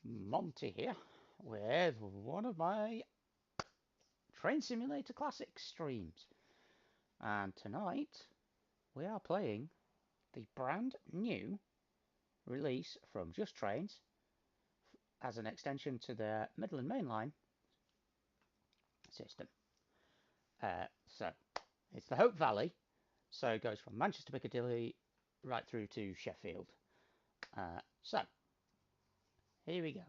Monty here with one of my Train Simulator Classics streams. And tonight we are playing the brand new release from Just Trains as an extension to their Midland Mainline system. So it's the Hope Valley, so it goes from Manchester Piccadilly right through to Sheffield. So here we go.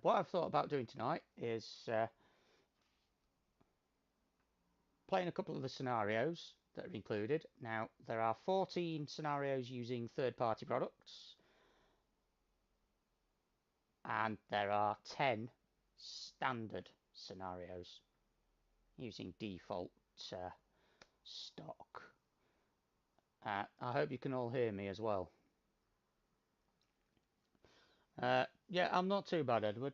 What I've thought about doing tonight is playing a couple of the scenarios that are included. Now, there are 14 scenarios using third-party products, and there are 10 standard scenarios using default stock. I hope you can all hear me as well. Yeah, I'm not too bad, Edward.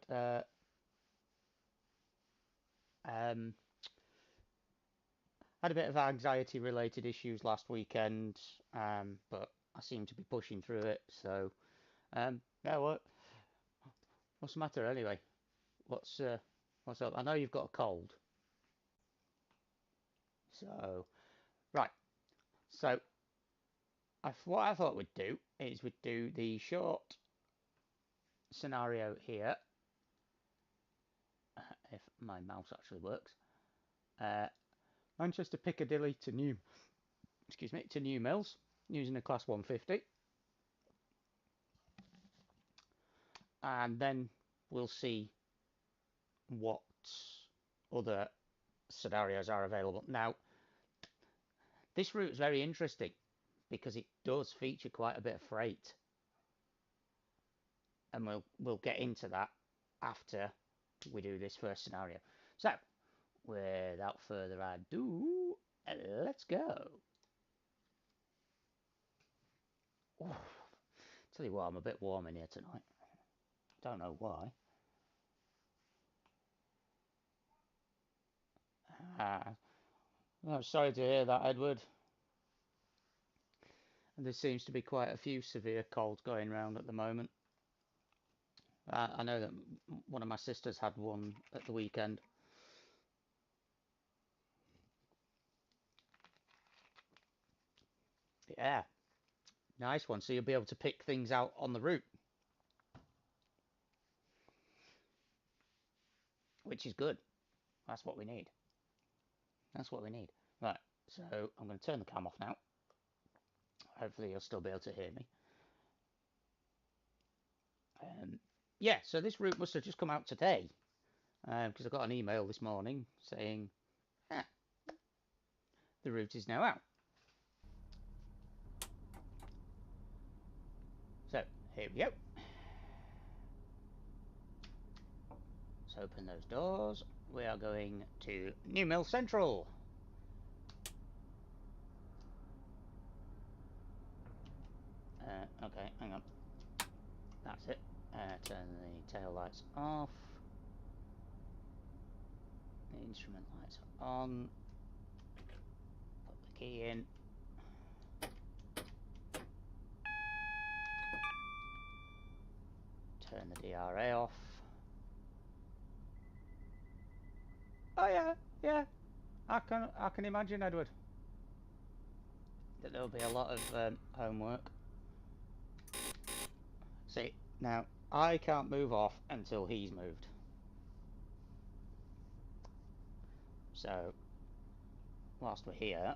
Had a bit of anxiety-related issues last weekend, but I seem to be pushing through it. So, yeah, what's the matter anyway? What's up? I know you've got a cold. So, right. So, what I thought we'd do is we'd do the short scenario here. If my mouse actually works. Manchester Piccadilly to New Mills using a Class 150. And then we'll see what other scenarios are available. Now, this route is very interesting because it does feature quite a bit of freight, and we'll get into that after we do this first scenario. So, without further ado, let's go. Oh, tell you what, I'm a bit warm in here tonight. Don't know why. I'm sorry to hear that, Edward. And there seems to be quite a few severe colds going around at the moment. I know that one of my sisters had one at the weekend. Yeah, nice one. So you'll be able to pick things out on the route, which is good. That's what we need. That's what we need. Right, so I'm going to turn the cam off now. Hopefully you'll still be able to hear me. Yeah, so this route must have just come out today, because I got an email this morning saying, the route is now out. So, here we go. Let's open those doors. We are going to New Mill Central. Okay, hang on. That's it. Turn the tail lights off. The instrument lights on. Put the key in. Turn the DRA off. Oh yeah. I can imagine, Edward, that there'll be a lot of homework. See, now I can't move off until he's moved. So, whilst we're here,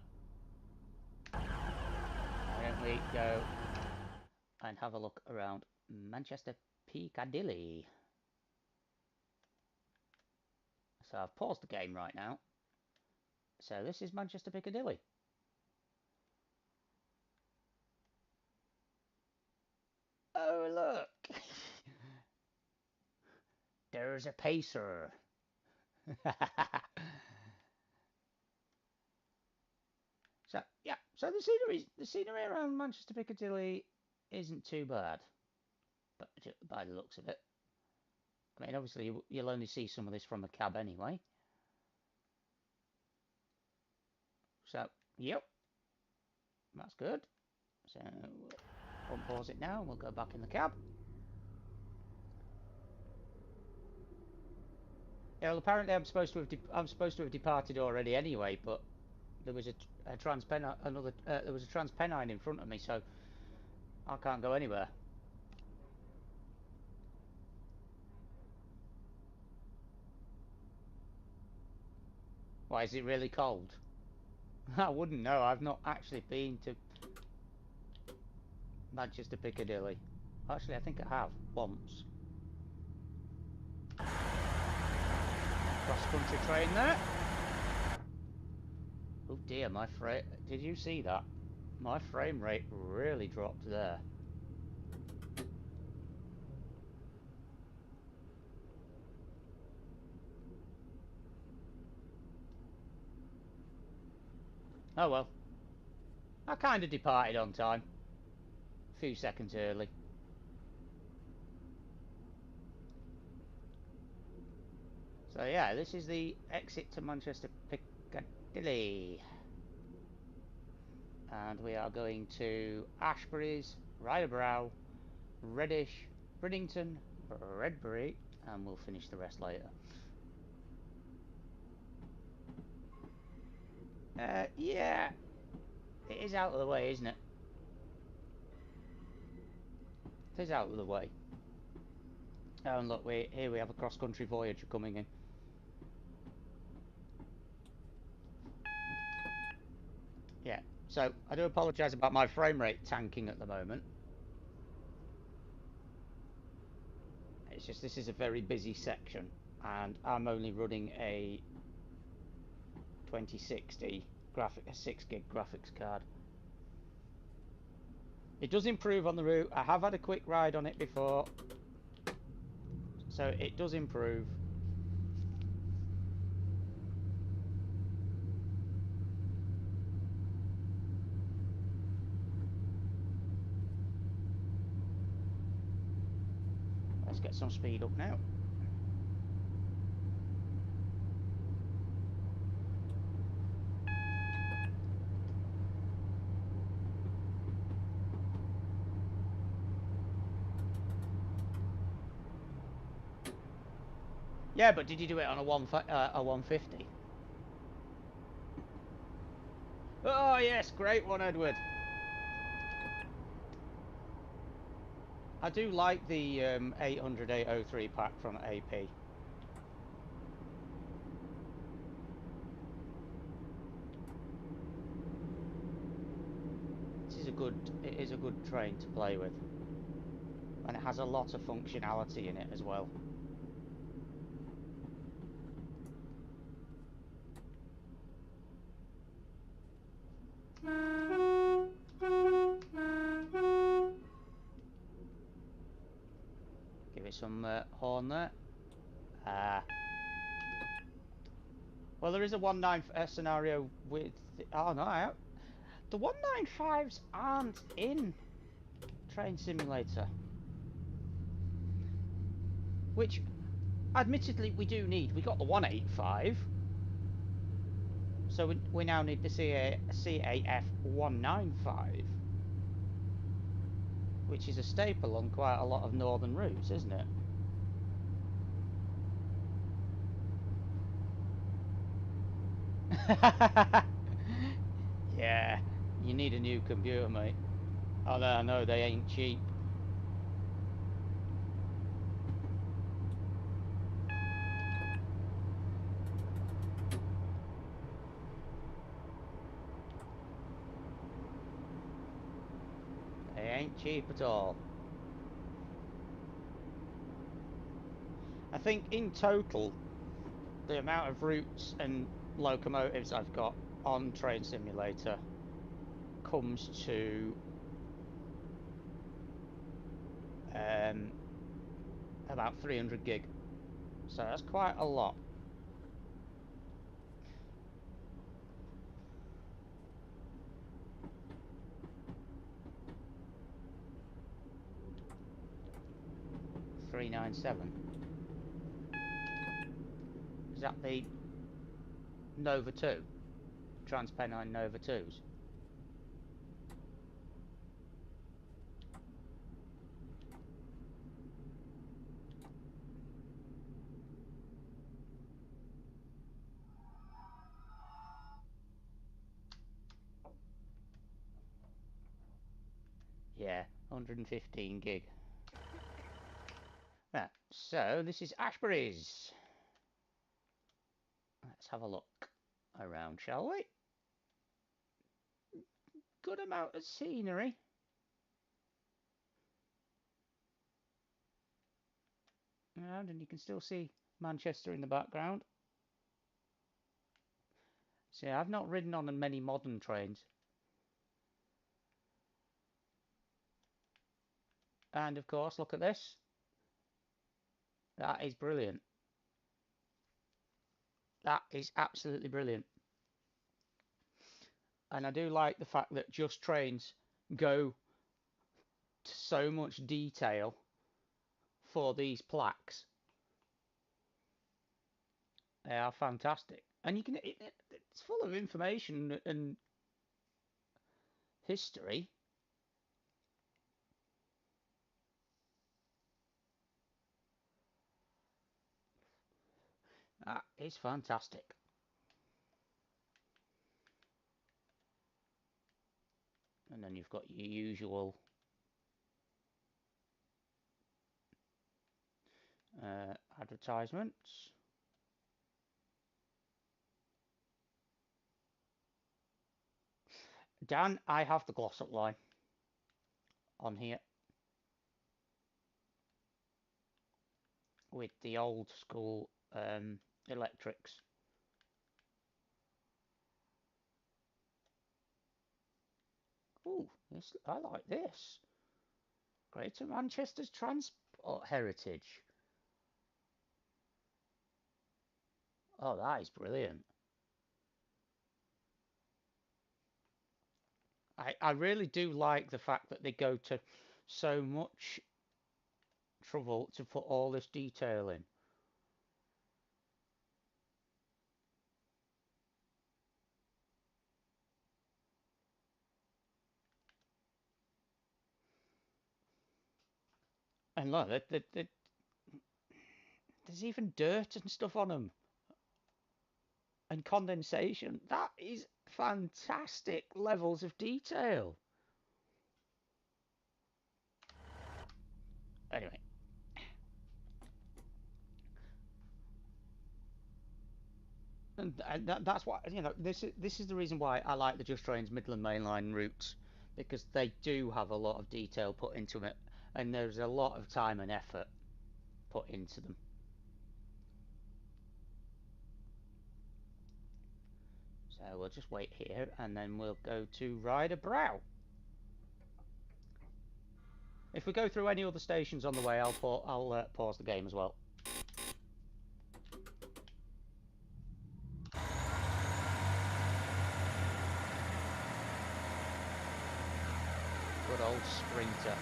why don't we go and have a look around Manchester Piccadilly. So I've paused the game right now. So this is Manchester Piccadilly. Oh, look. There's a pacer. So yeah, so the scenery around Manchester Piccadilly isn't too bad, but by the looks of it. I mean, obviously you'll only see some of this from the cab anyway. So yep, that's good. So we'll unpause it now and we'll go back in the cab. Well, apparently I'm supposed to have departed already anyway, but there was a there was a transpennine in front of me, so I can't go anywhere. Why, is it really cold? I wouldn't know. I've not actually been to Manchester Piccadilly. Actually, I think I have once. Cross-country train there. Oh dear, my frame. Did you see that? My frame rate really dropped there. Oh well. I kind of departed on time. A few seconds early. So yeah, this is the exit to Manchester Piccadilly. And we are going to Ashbury's, Ryderbrow, Reddish, Bridington, Bredbury, and we'll finish the rest later. Yeah, it is out of the way, isn't it? It is out of the way. Oh, and look, here we have a cross-country Voyager coming in. Yeah, so I do apologise about my frame rate tanking at the moment. It's just this is a very busy section, and I'm only running a 2060 a 6 gig graphics card. It does improve on the route. I have had a quick ride on it before, so it does improve. Let's get some speed up now. Yeah, but did you do it on a 150? Oh yes, great one, Edward. I do like the 800 803 pack from AP. It is a good train to play with, and it has a lot of functionality in it as well. Give it some horn there. Well, there is a 19 scenario with. Oh no, the 195s aren't in Train Simulator, which, admittedly, we do need. We got the 185, so we now need the CAF 195, which is a staple on quite a lot of northern routes, isn't it? Yeah, you need a new computer, mate. Oh no, no, they ain't cheap. They ain't cheap at all. I think in total, the amount of routes and locomotives I've got on Train Simulator comes to about 300 gig. So that's quite a lot. $397. Is that the Nova 2? Transpennine Nova 2s? Yeah, 115 gig. Right, so this is Ashbury's. Let's have a look around, shall we? Good amount of scenery. Around, and you can still see Manchester in the background. See, I've not ridden on many modern trains. And of course, look at this. That is brilliant. That is absolutely brilliant. And I do like the fact that Just Trains go to so much detail for these plaques. They are fantastic. And you can it's full of information and history. That is fantastic. And then you've got your usual advertisements. Dan, I have the gloss-up line on here with the old school electrics. Ooh, I like this. Greater Manchester's transport heritage. Oh, that is brilliant. I really do like the fact that they go to so much trouble to put all this detail in. And look, there's even dirt and stuff on them. And condensation. That is fantastic levels of detail. Anyway. And that's why, you know, this is the reason why I like the Just Trains Midland Mainline routes, because they do have a lot of detail put into it, and there's a lot of time and effort put into them. So we'll just wait here, and then we'll go to Ryder Brow. If we go through any other stations on the way, I'll pause the game as well. Good old Sprinter.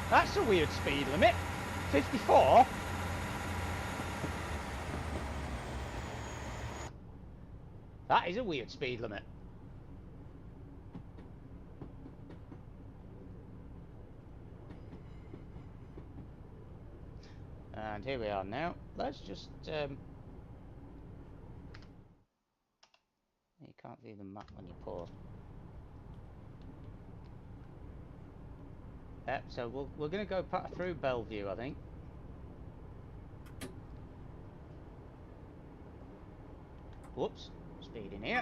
That's a weird speed limit. 54. That is a weird speed limit. And here we are now. Let's just you can't see the map when you pause. Yep, so we're going to go through Bellevue, I think. Whoops, speeding here.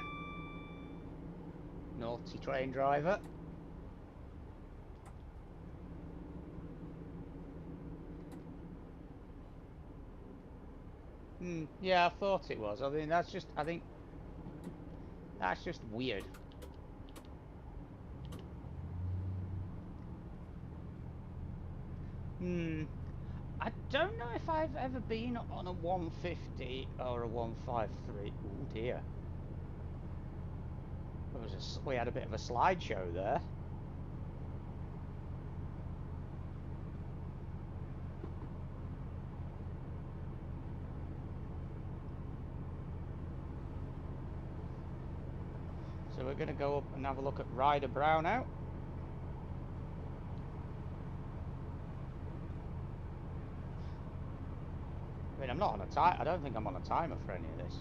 Naughty train driver. Yeah, I thought it was. I mean, I think that's just weird. I don't know if I've ever been on a 150 or a 153. Oh dear. We had a bit of a slideshow there. So we're going to go up and have a look at Ryder Brow now. I mean, I'm not on a time. I don't think I'm on a timer for any of this.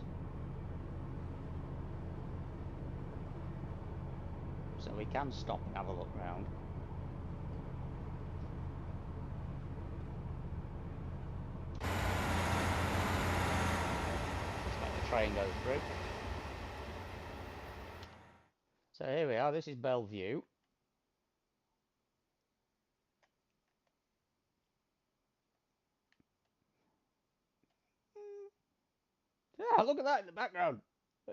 So we can stop and have a look round. Let's let the train go through. So here we are. This is Bellevue. Yeah, look at that in the background.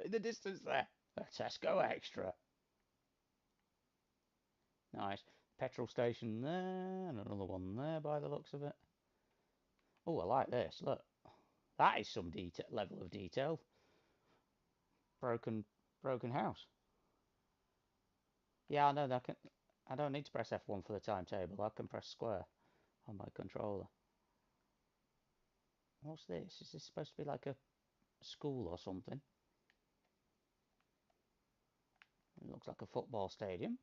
In the distance there. A Tesco Extra. Nice. Petrol station there, and another one there by the looks of it. Oh, I like this. Look. That is some level of detail. Broken house. Yeah, I know that. I don't need to press F1 for the timetable. I can press square on my controller. What's this? Is this supposed to be like a school or something? It looks like a football stadium.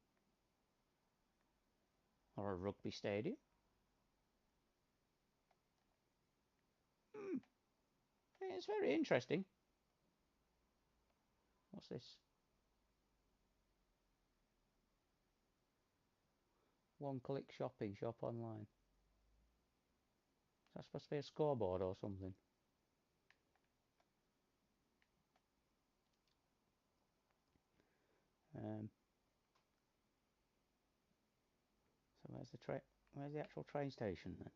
Or a rugby stadium. It's very interesting. What's this? One-click shopping, shop online. Is that supposed to be a scoreboard or something? So where's the train? Where's the actual train station then?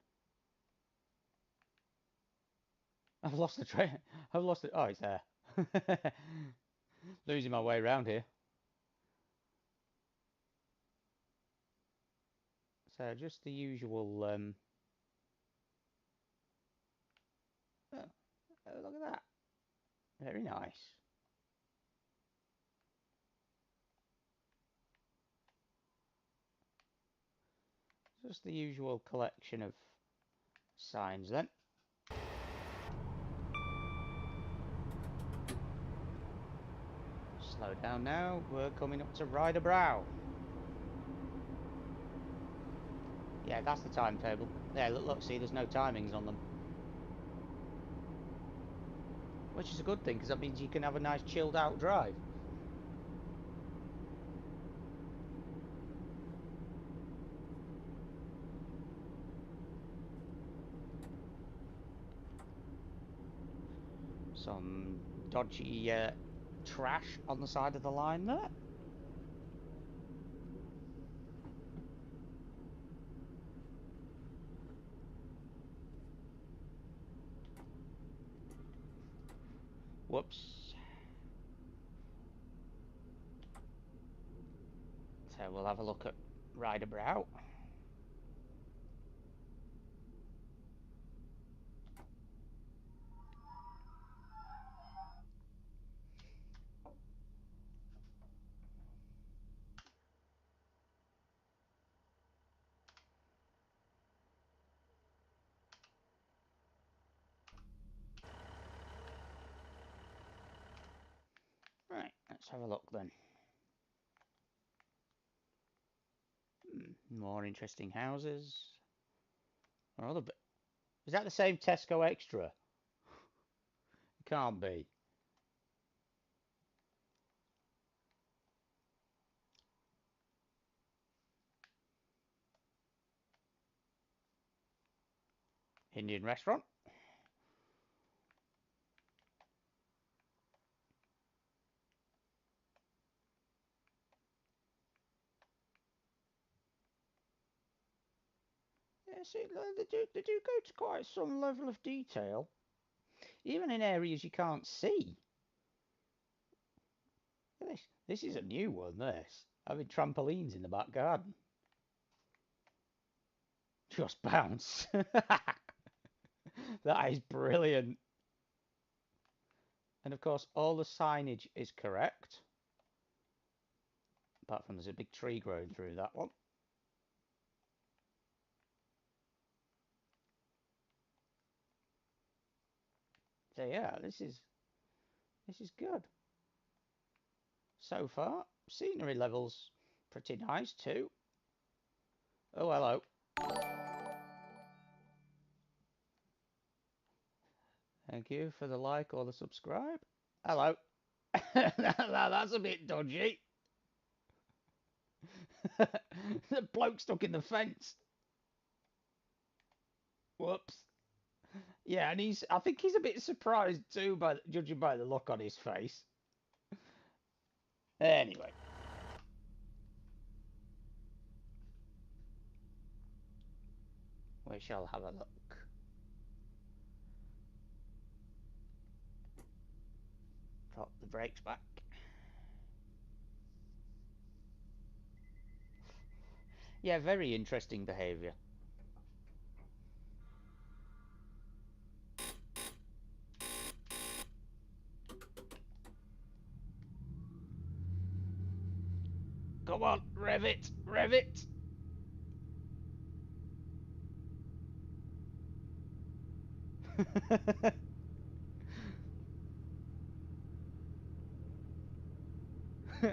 I've lost the train. I've lost it. Oh, it's there. Losing my way around here. So just the usual. Oh, look at that. Very nice. Just the usual collection of signs then. Slow down now. We're coming up to Ryder Brow. Yeah, that's the timetable. Yeah, look, see, there's no timings on them. Which is a good thing, because that means you can have a nice chilled out drive. Some dodgy trash on the side of the line there. Whoops. So we'll have a look at Ryder Brow. Right, let's have a look then. More interesting houses. Another bit. Is that the same Tesco Extra? It can't be. Indian restaurant. Yeah, see, they do go to quite some level of detail, even in areas you can't see. This is a new one. This having trampolines in the back garden. Just bounce. That is brilliant. And of course, all the signage is correct. Apart from there's a big tree growing through that one. So yeah, this is good so far. scenery level's pretty nice too. Oh, hello. Thank you for the like or the subscribe. Hello. That's a bit dodgy. The bloke stuck in the fence. Whoops. Yeah, and I think he's a bit surprised too, judging by the look on his face. Anyway. We shall have a look. Drop the brakes back. Yeah, very interesting behaviour. Come on, rev it, rev it.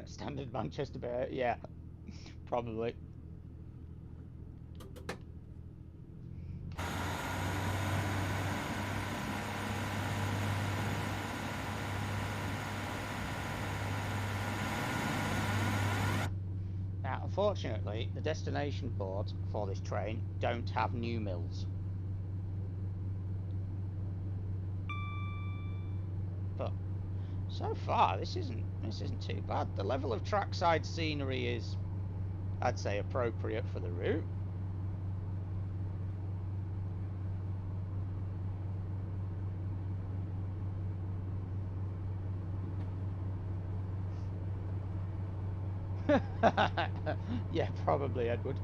Standard Manchester Bear, yeah, probably. Now, unfortunately, the destination ports for this train don't have new mills. But so far, this isn't too bad. The level of trackside scenery is, I'd say, appropriate for the route. Yeah, probably, Edward.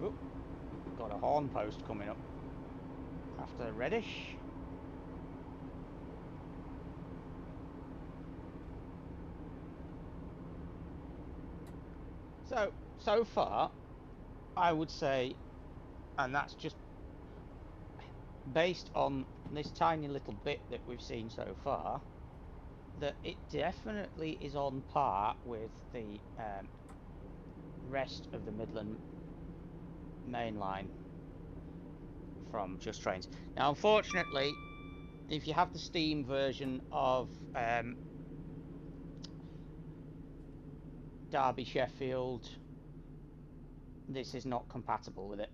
Oop, got a horn post coming up after Reddish. So far, I would say, and that's just based on this tiny little bit that we've seen so far, that it definitely is on par with the rest of the Midland Mainline from Just Trains. Now, unfortunately, if you have the Steam version of Derby Sheffield, this is not compatible with it.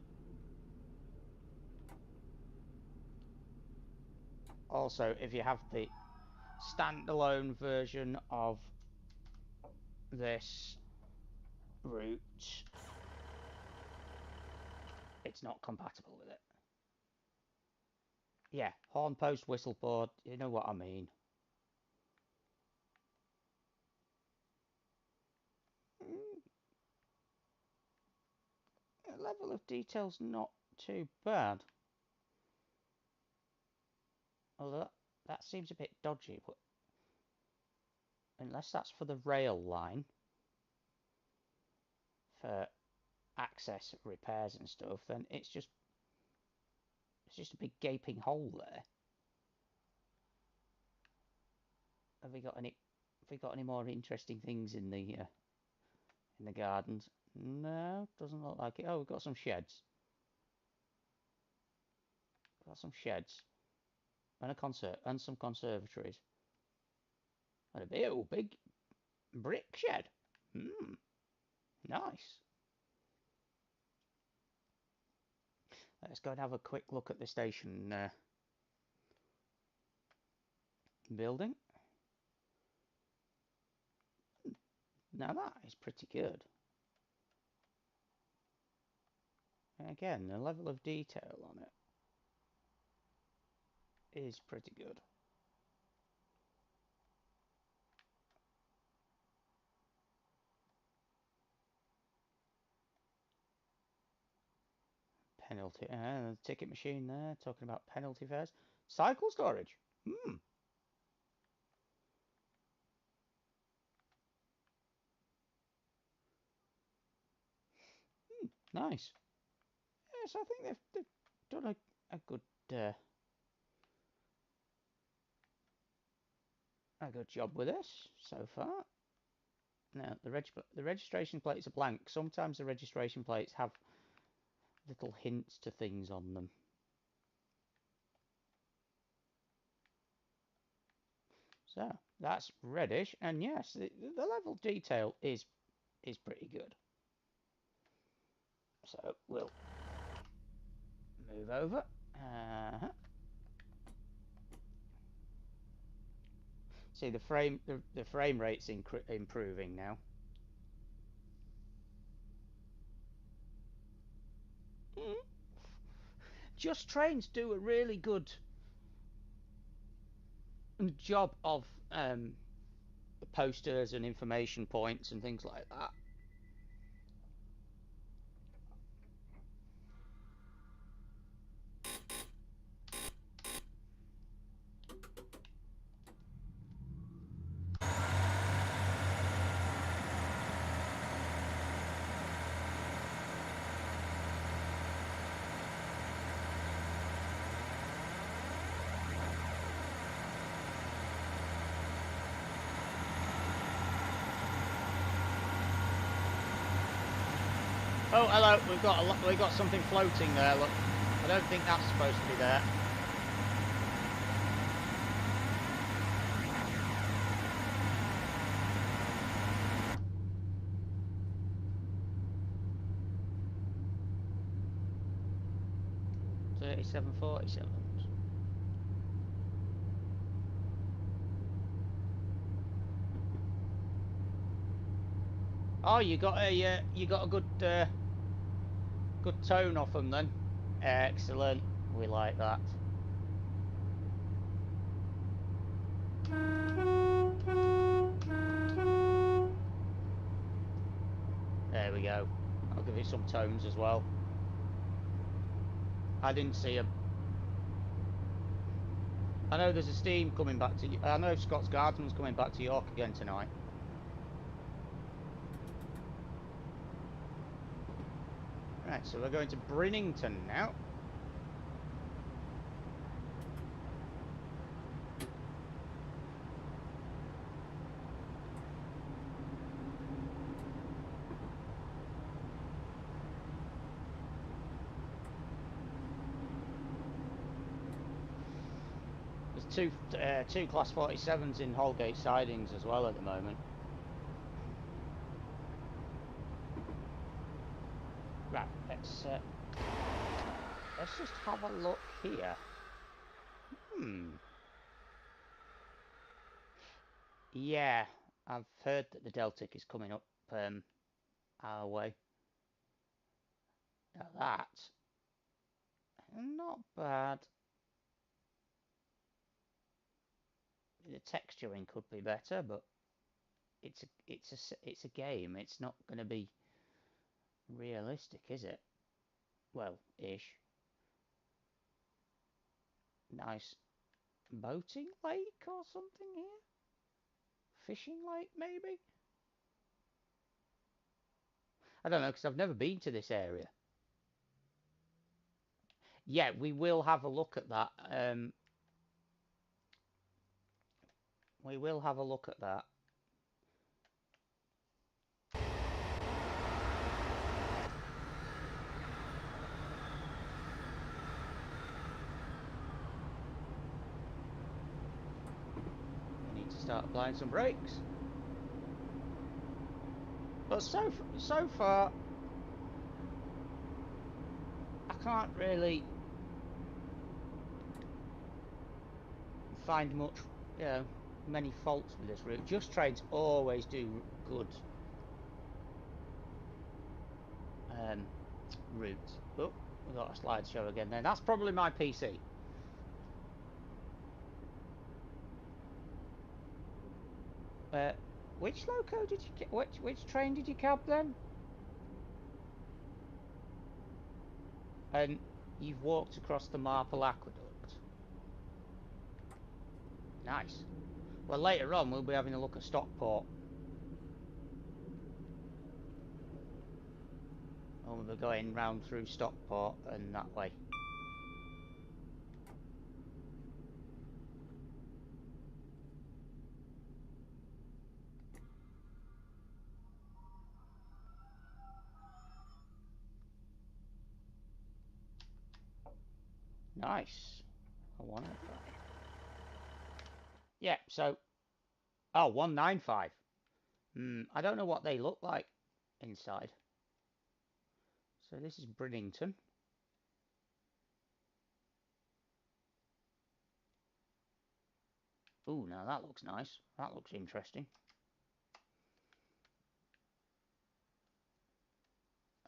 Also, if you have the standalone version of this route, it's not compatible with it. Yeah, horn post, whistle board, you know what I mean. The level of detail's not too bad. Although that seems a bit dodgy, but unless that's for the rail line, for access repairs and stuff, then it's just a big gaping hole there. Have we got any more interesting things in the gardens? No, doesn't look like it. Oh, we've got some sheds. Got some sheds and some conservatories and a big brick shed. Nice. Let's go and have a quick look at the station building. Now that is pretty good. And again, the level of detail on it is pretty good. Penalty, the ticket machine there, talking about penalty fares. Cycle storage. Nice. Yes, I think they've done a good job with this so far. Now the registration plates are blank. Sometimes the registration plates have little hints to things on them. So that's reddish, and yes, the level detail is pretty good. So we'll move over. See the frame rate's improving now. Just Trains do a really good job of posters and information points and things like that. Oh, hello. We've got something floating there. Look, I don't think that's supposed to be there. $37.47. Oh, you got a good good tone off them then. Excellent. We like that. There we go. I'll give it some tones as well. I didn't see him. I know there's a steam coming back to. I know Scott's Garden's coming back to York again tonight. Right, so we're going to Brinnington now. There's two Class 47s in Holgate sidings as well at the moment. Right, let's just have a look here. Yeah, I've heard that the Deltic is coming up our way. Now that's not bad. The texturing could be better, but it's a game. It's not going to be realistic, is it? Well, ish. Nice boating lake or something here? Fishing lake, maybe? I don't know, because I've never been to this area. Yeah, we will have a look at that. We will have a look at that. We need to start applying some brakes. But so far, I can't really find much, many faults with this route. Just Trains always do good routes. Oh, we've got a slideshow again there. That's probably my PC. Which loco did you which train did you cab then? And you've walked across the Marple Aqueduct. Nice. Well, later on we'll be having a look at Stockport. And we'll be going round through Stockport and that way. Nice. A 105. Yeah, so... Oh, 195. I don't know what they look like inside. So this is Bridlington. Ooh, now that looks nice. That looks interesting.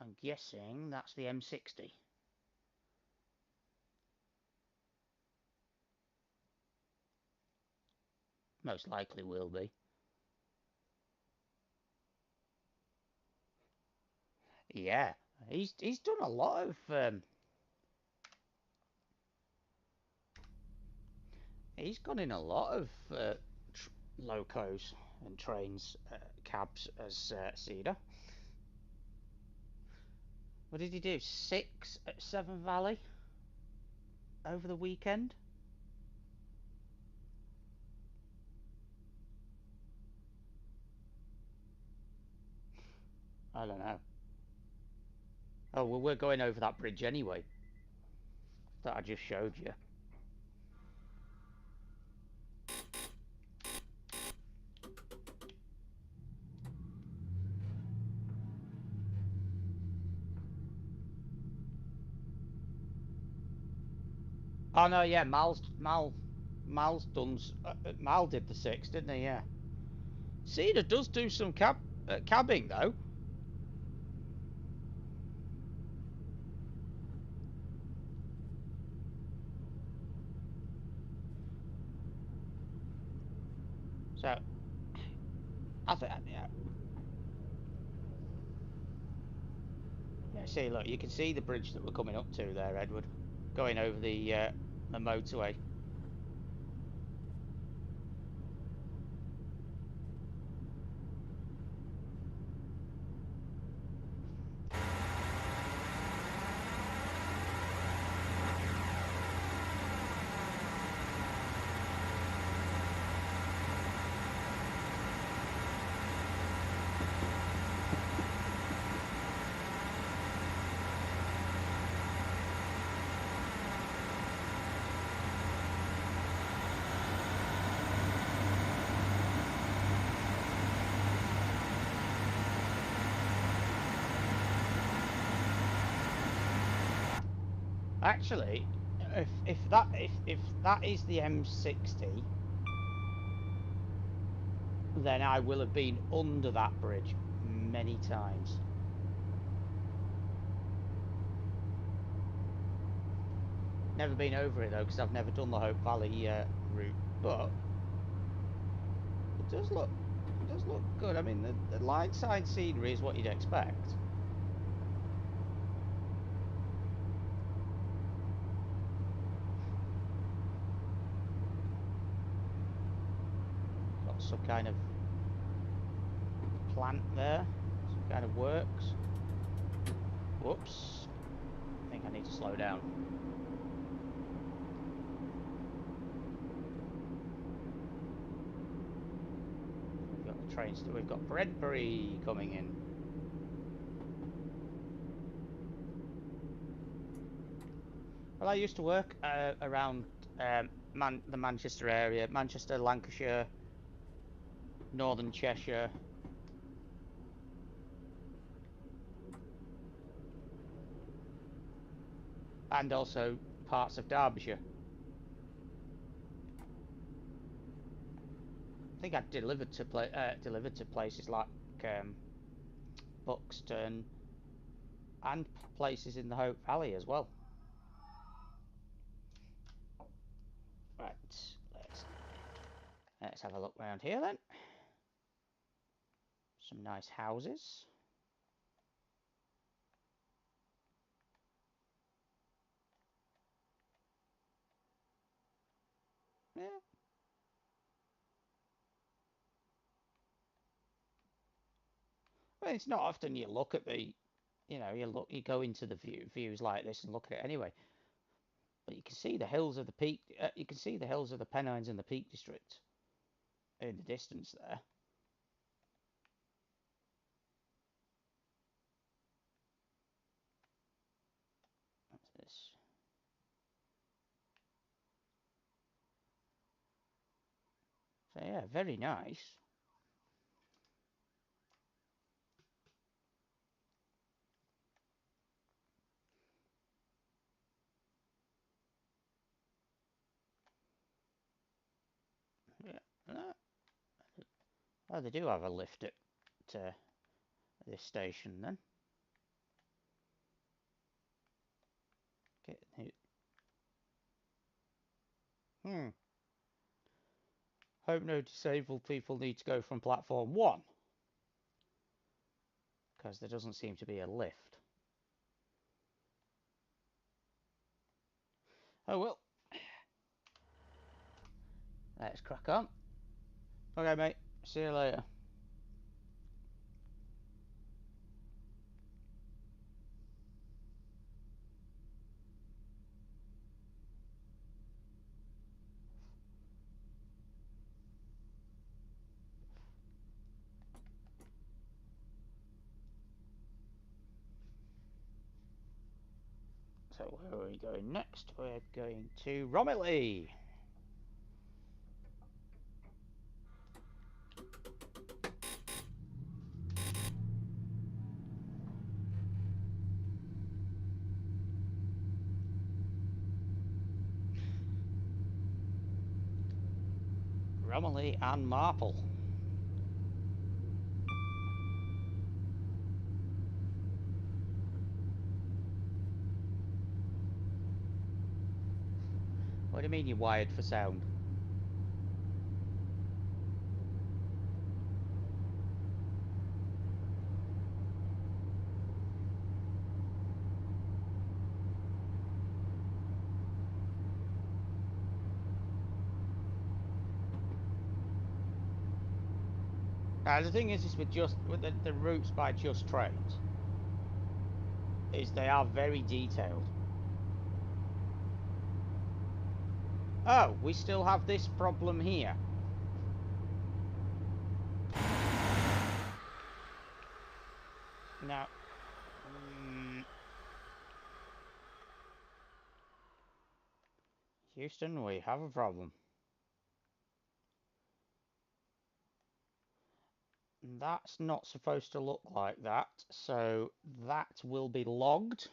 I'm guessing that's the M60. Most likely will be. Yeah, he's done a lot of... he's gone in a lot of locos and trains, cabs as Cedar. What did he do? 6 at Severn Valley over the weekend? I don't know. Oh, well, we're going over that bridge anyway that I just showed you. Oh no, yeah, Mal's done. Mal did the 6, didn't he? Yeah. Cedar does do some cabbing though. So I think, yeah. Yeah. See, look, you can see the bridge that we're coming up to there, Edward, going over the motorway. Actually, if that is the M60, then I will have been under that bridge many times. Never been over it though, because I've never done the Hope Valley route. But it does look good. I mean, the line side scenery is what you'd expect. Got some kind of plant there, some kind of works. Whoops! I think I need to slow down. We've got the trains. We've got Brentbury coming in. Well, I used to work around the Manchester area, Manchester, Lancashire, Northern Cheshire, and also parts of Derbyshire. I think I delivered to places like Buxton and places in the Hope Valley as well. Right, let's have a look around here then. Some nice houses. Yeah. Well, it's not often you look at the, you go into the views like this and look at it anyway. But you can see the hills of the Peak. You can see the hills of the Pennines and the Peak District in the distance there. What's this? So yeah, very nice. Yeah. Oh, they do have a lift at this station then. Hope no disabled people need to go from platform 1. Because there doesn't seem to be a lift. Oh well. Let's crack on. Okay, mate. See you later. So where are we going next? We're going to Romilly. Romilly and Marple. What do you mean you're wired for sound? Now the thing is with the routes by Just Trains, is they are very detailed. Oh, we still have this problem here. Now, Houston, we have a problem. That's not supposed to look like that, so that will be logged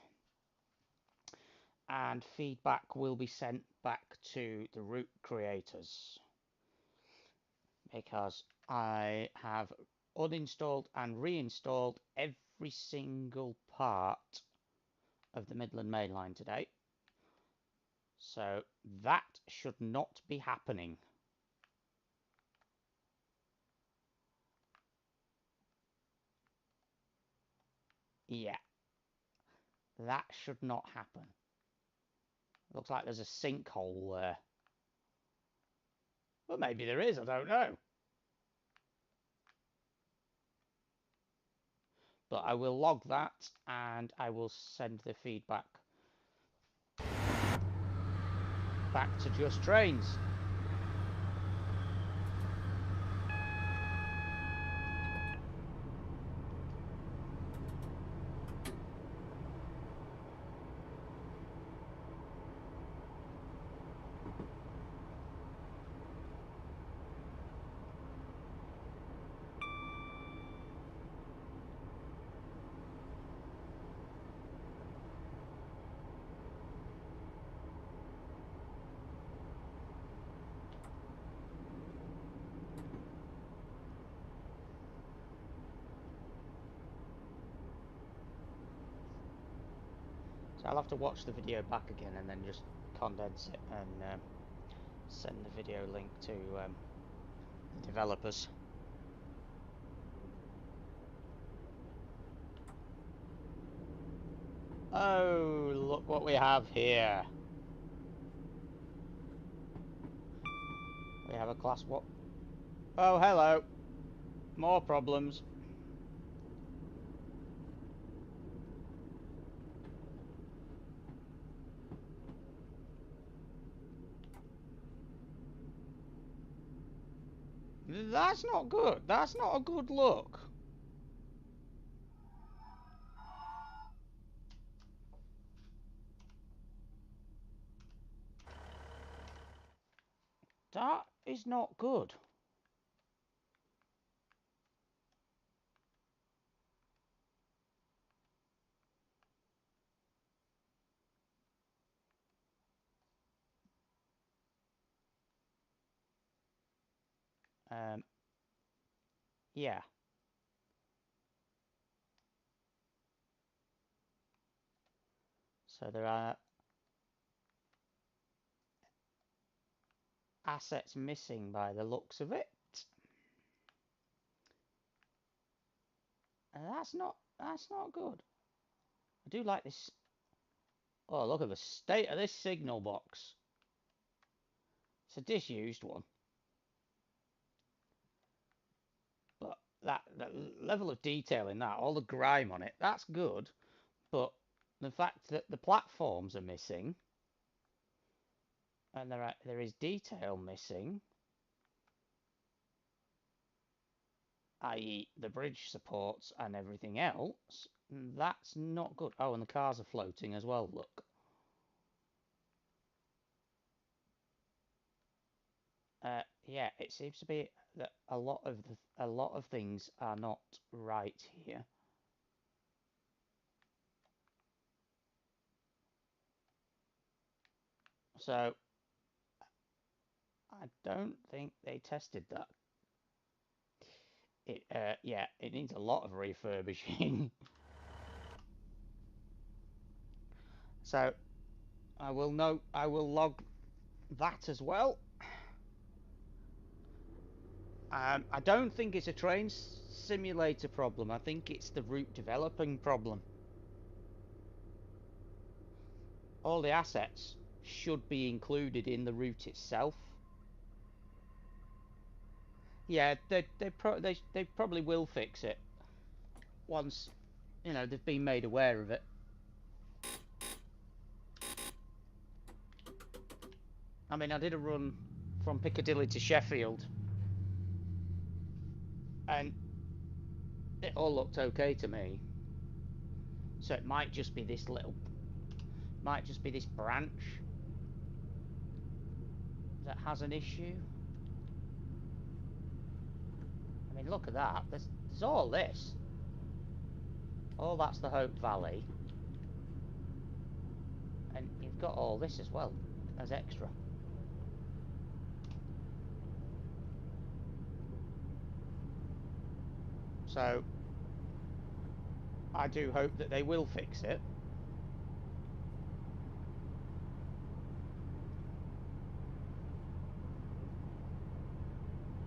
and feedback will be sent back to the route creators, because I have uninstalled and reinstalled every single part of the Midland Mainline today, so that should not be happening. Yeah, that should not happen. Looks like there's a sinkhole there. Well, maybe there is, I don't know. But I will log that and I will send the feedback back to Just Trains. So I'll have to watch the video back again and then just condense it and send the video link to the developers. Oh, look what we have here. We have a class what? Oh, hello. More problems. That's not good. That's not a good look. That is not good. Yeah. So there are assets missing by the looks of it. And that's not good. I do like this. Oh, look at the state of this signal box. It's a disused one. But that level of detail in that, all the grime on it, that's good. But the fact that the platforms are missing and there is detail missing, i.e. the bridge supports and everything else, that's not good. Oh, and the cars are floating as well, look. Yeah, it seems to be that a lot of things are not right here. So I don't think they tested that. Yeah, it needs a lot of refurbishing. So I will log that as well. I don't think it's a train simulator problem. I think it's the route developing problem. All the assets should be included in the route itself. Yeah, they probably will fix it once, you know, they've been made aware of it. I mean, I did a run from Piccadilly to Sheffield, and it all looked okay to me. So it might just be this branch that has an issue. I mean, look at that. There's all this. Oh, that's the Hope Valley. And you've got all this as well as extra. So I do hope that they will fix it.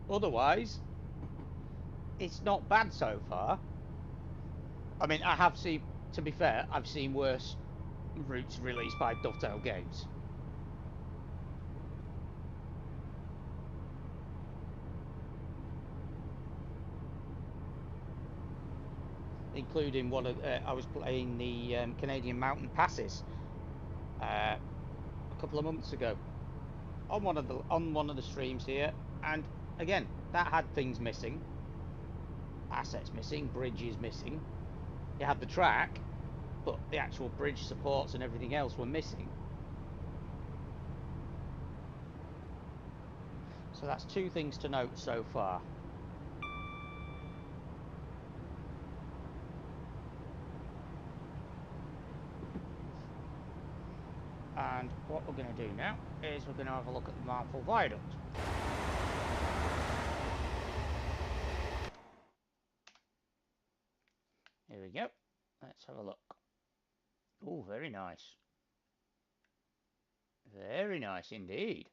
Otherwise, it's not bad so far. I mean, I have seen, to be fair, I've seen worse routes released by Dovetail Games. Including one of, I was playing the Canadian Mountain Passes a couple of months ago on one of the streams here, and again, that had things missing, assets missing, bridges missing. You had the track, but the actual bridge supports and everything else were missing. So that's two things to note so far. And what we're going to do now is we're going to have a look at the Marple Viaduct. Here we go. Let's have a look. Oh, very nice. Very nice indeed.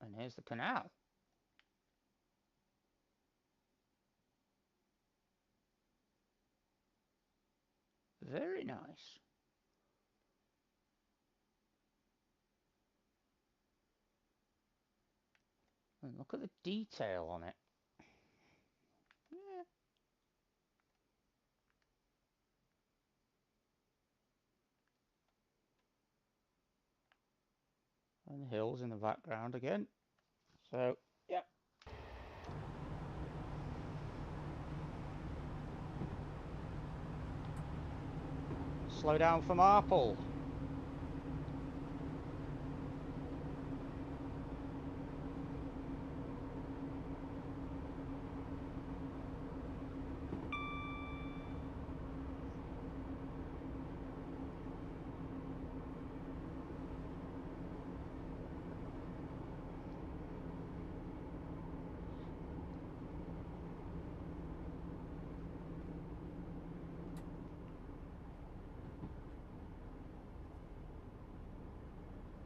And here's the canal. Very nice. And look at the detail on it. Yeah. And the hills in the background again. So, yeah. Slow down for Marple.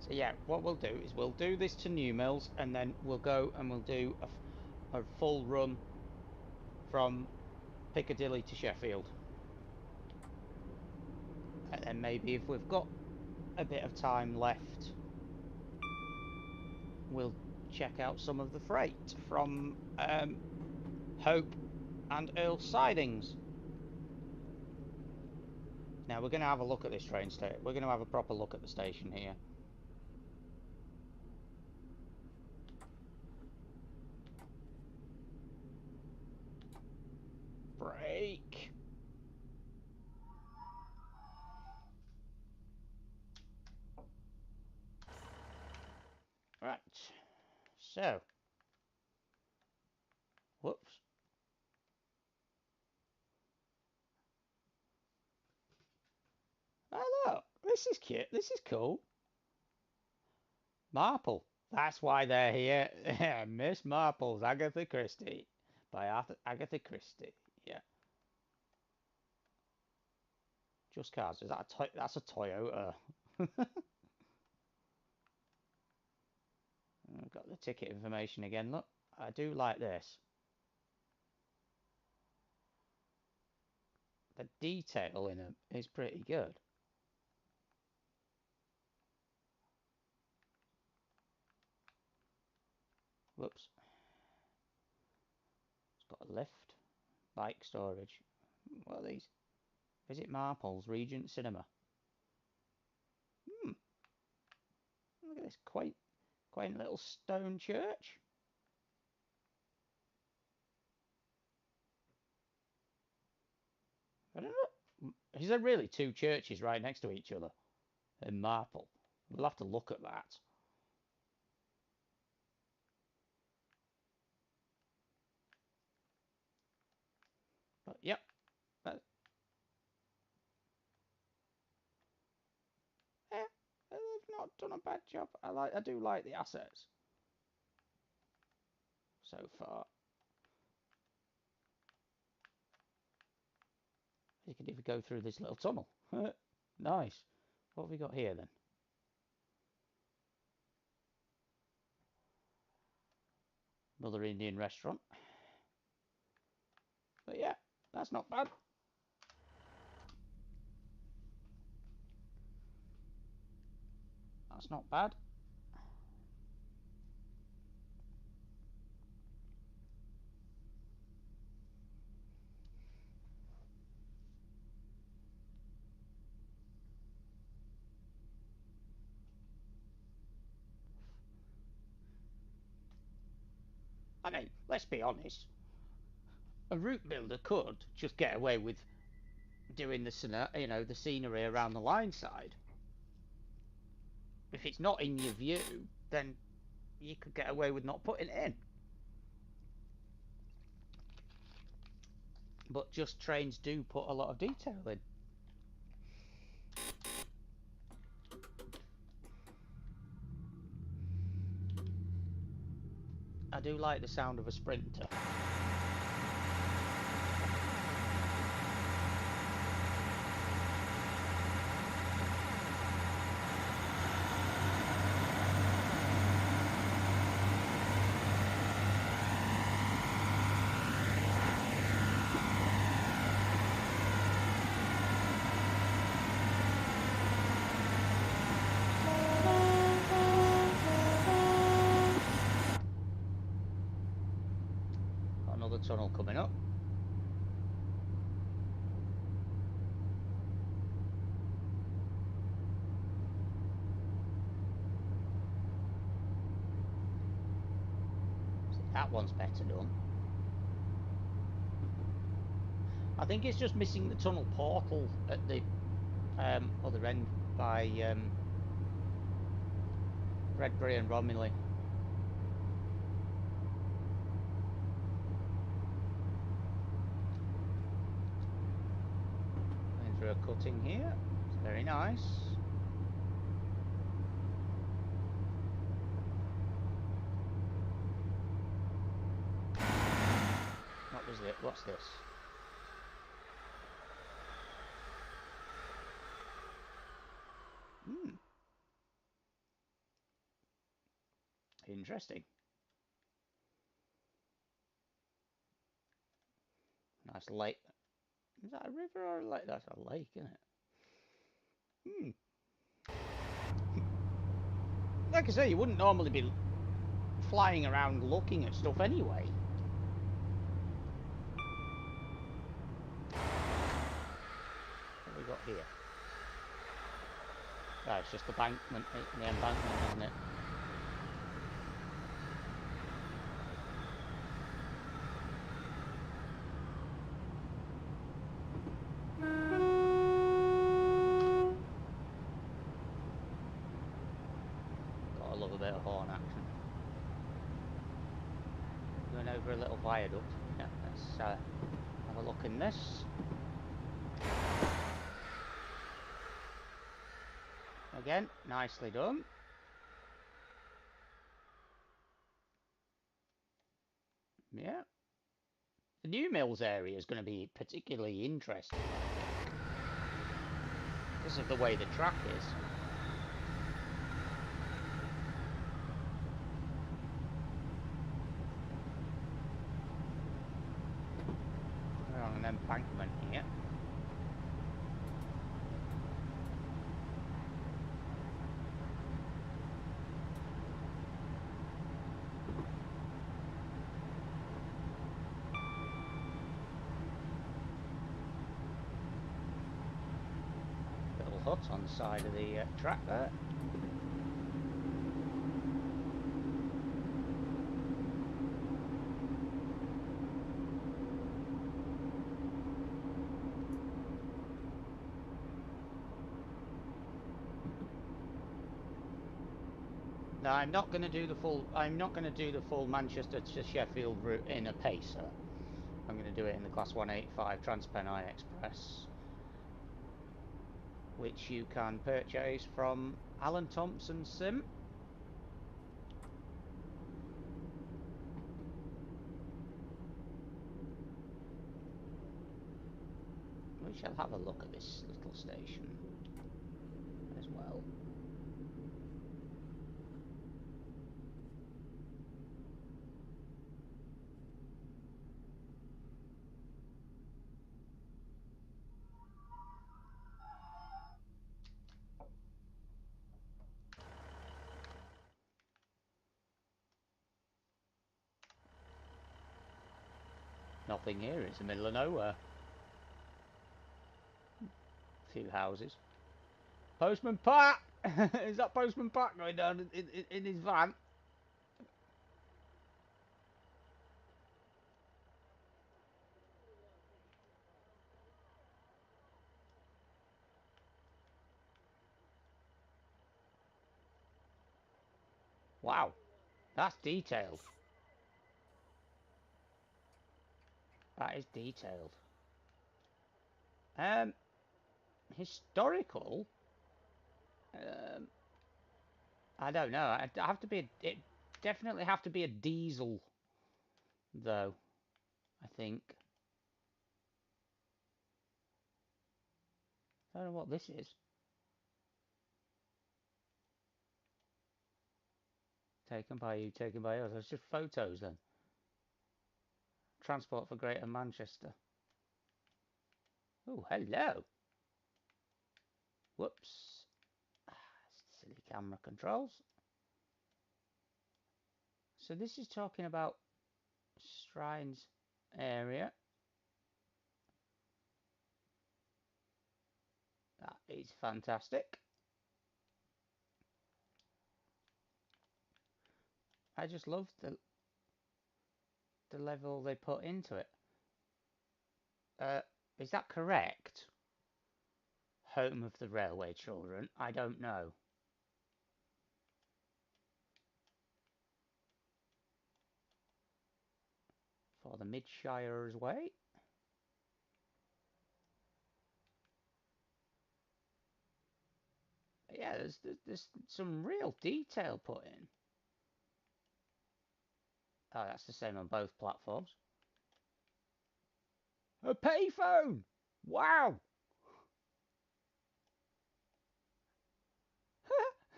So yeah, what we'll do is we'll do this to New Mills, and then we'll go and we'll do a full run from Piccadilly to Sheffield. And then maybe if we've got a bit of time left, we'll check out some of the freight from Hope and Earl Sidings. Now we're going to have a look at this train station. We're going to have a proper look at the station here. Break. Right. So. Whoops. Oh look, this is cute. This is cool. Marple. That's why they're here. Miss Marple's Agatha Christie. By Agatha Christie. Yeah. Just Cars. Is that that's a Toyota? I've got the ticket information again. Look, I do like this. The detail in them is pretty good. Whoops. It's got a lift. Bike storage. What are these? Visit Marple's Regent Cinema. Look at this quaint little stone church. I don't know. Is there really two churches right next to each other in Marple? We'll have to look at that. But yep, they've not done a bad job. I do like the assets so far. You can even go through this little tunnel. Nice. What have we got here then? Another Indian restaurant. But yeah, that's not bad. That's not bad. I mean, let's be honest. A route builder could just get away with doing the scenery around the line side. If it's not in your view, then you could get away with not putting it in. But just trains do put a lot of detail in. I do like the sound of a Sprinter. Another tunnel coming up. That one's better done. I think it's just missing the tunnel portal at the other end by Redbury and Romilly. Going through a cutting here. It's very nice. What was it? What's this? Interesting. Nice lake. Is that a river or a lake? That's a lake, isn't it? Like I say, you wouldn't normally be flying around looking at stuff anyway. What have we got here? Oh, it's just the embankment, isn't it? Gotta love a bit of horn action. Going over a little viaduct. Yeah, let's have a look in this. Again, nicely done. Yeah. The New Mills area is going to be particularly interesting because of the way the track is. We're on an embankment here. Little hut on the side of the track there. No, I'm not going to do the full. I'm not going to do the full Manchester to Sheffield route in a pacer. I'm going to do it in the Class 185 Transpennine Express, which you can purchase from Alan Thompson Sim. We shall have a look at this little station as well. Nothing here, it's the middle of nowhere. A few houses. Postman Pat! Is that Postman Pat going down in his van? Wow, that's detailed. That is detailed. Historical? I don't know. It have to be. It definitely have to be a diesel, though. I think. I don't know what this is. Taken by you, taken by us. It's just photos then. Transport for Greater Manchester. Oh, hello. Whoops. Silly camera controls. So this is talking about Shrines area. That is fantastic. I just love the level they put into it. Is that correct? Home of the railway children? I don't know. For the Midshires Way. Yeah, there's some real detail put in. Oh, that's the same on both platforms. A payphone! Wow!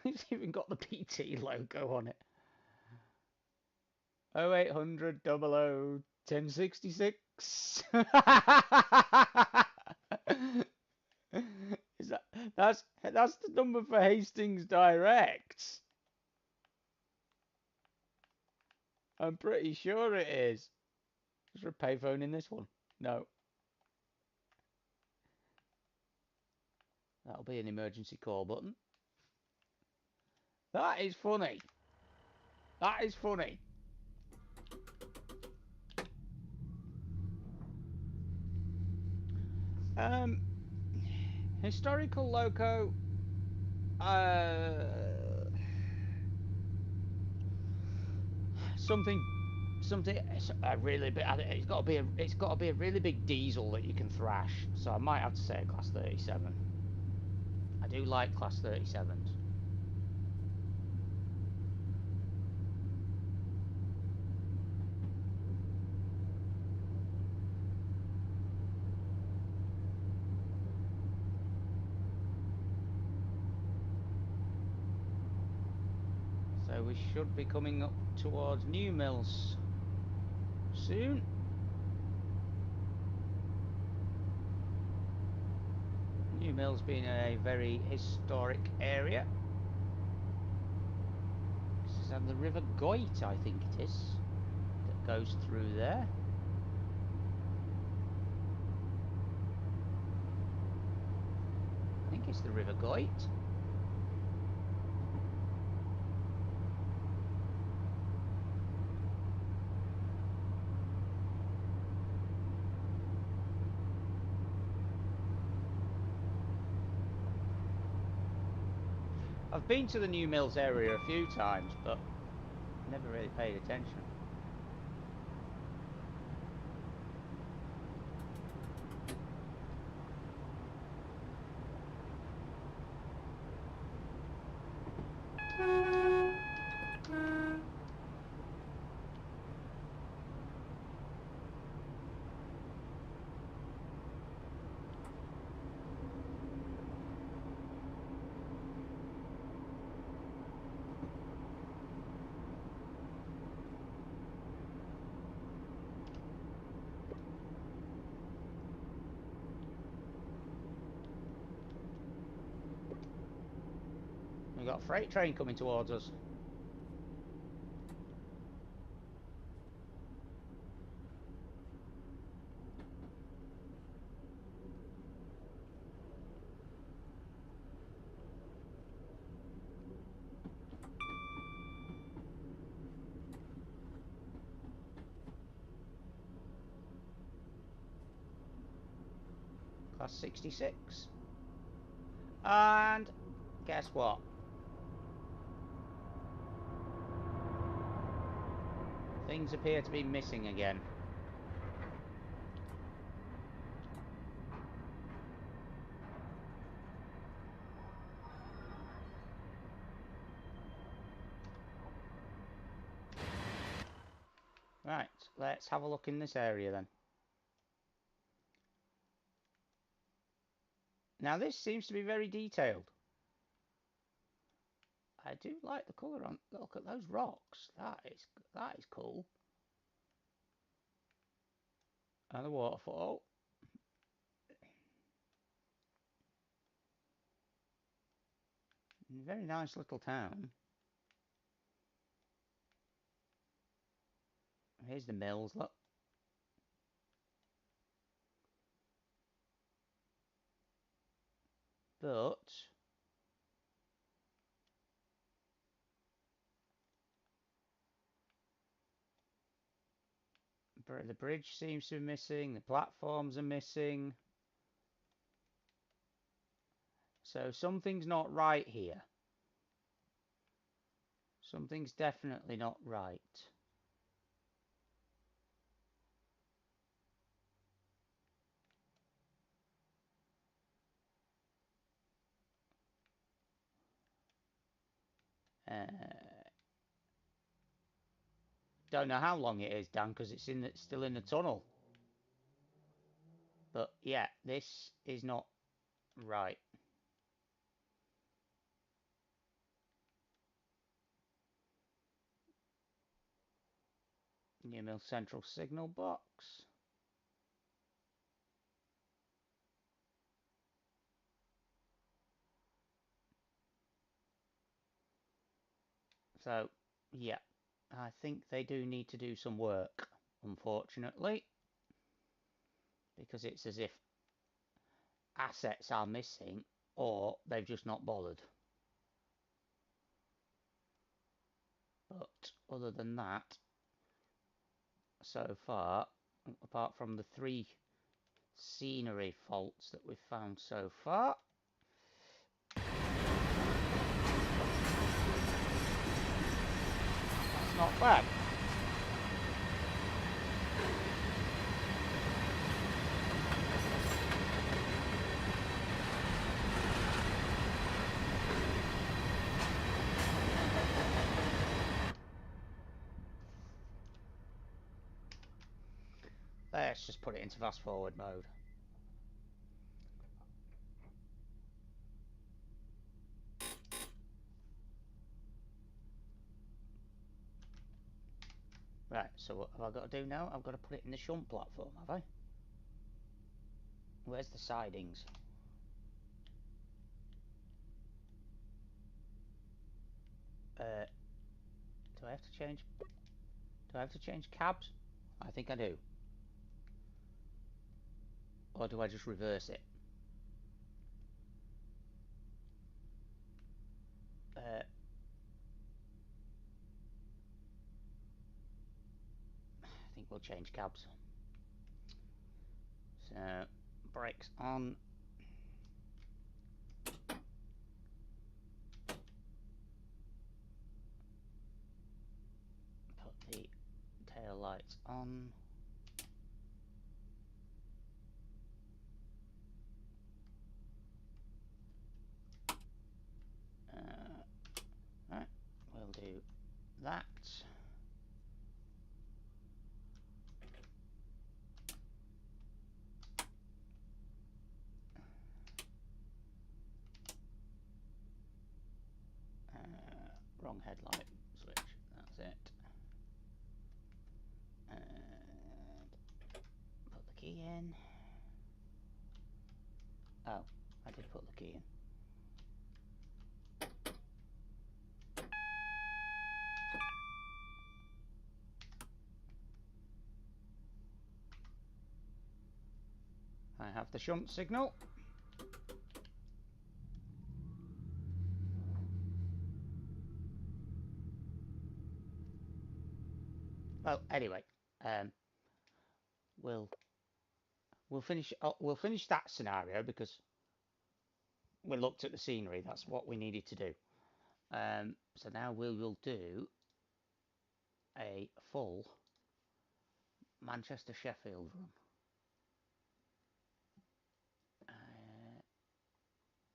It's even got the PT logo on it. 0800 00 1066. Is that's the number for Hastings Direct. I'm pretty sure it is. Is there a payphone in this one? No. That'll be an emergency call button. That is funny. That is funny. Historical loco. Something it's a really big. It's got to be a really big diesel that you can thrash. So I might have to say a class 37. I do like class 37s. So we should be coming up towards New Mills soon. New Mills being a very historic area. This is on the River Goyt, I think it is, that goes through there. I think it's the River Goyt. I've been to the New Mills area a few times, but never really paid attention. We've got a freight train coming towards us. Class 66. And guess what? Things appear to be missing again. Right, let's have a look in this area then. Now this seems to be very detailed. I do like the colour on. Look at those rocks. That is cool. And the waterfall. Very nice little town. Here's the mills, look. But the bridge seems to be missing. The platforms are missing. So something's not right here. Something's definitely not right. Don't know how long it is, Dan, because it's still in the tunnel. But yeah, this is not right. New Mill Central signal box. So, yeah, I think they do need to do some work, unfortunately, because it's as if assets are missing or they've just not bothered. But other than that, so far, apart from the 3 scenery faults that we've found so far, that's not bad. Let's just put it into fast forward mode. Right, so what have I got to do now? I've got to put it in the shunt platform, have I? Where's the sidings? Do I have to change? Do I have to change cabs? I think I do. Or do I just reverse it? I think we'll change cabs. So, brakes on. Put the tail lights on. Right, we'll do that. Wrong headlight switch, that's it. And put the key in. Oh, I did put the key in. I have the shunt signal. Well, anyway, we'll finish that scenario because we looked at the scenery. That's what we needed to do. So now we will do a full Manchester Sheffield run.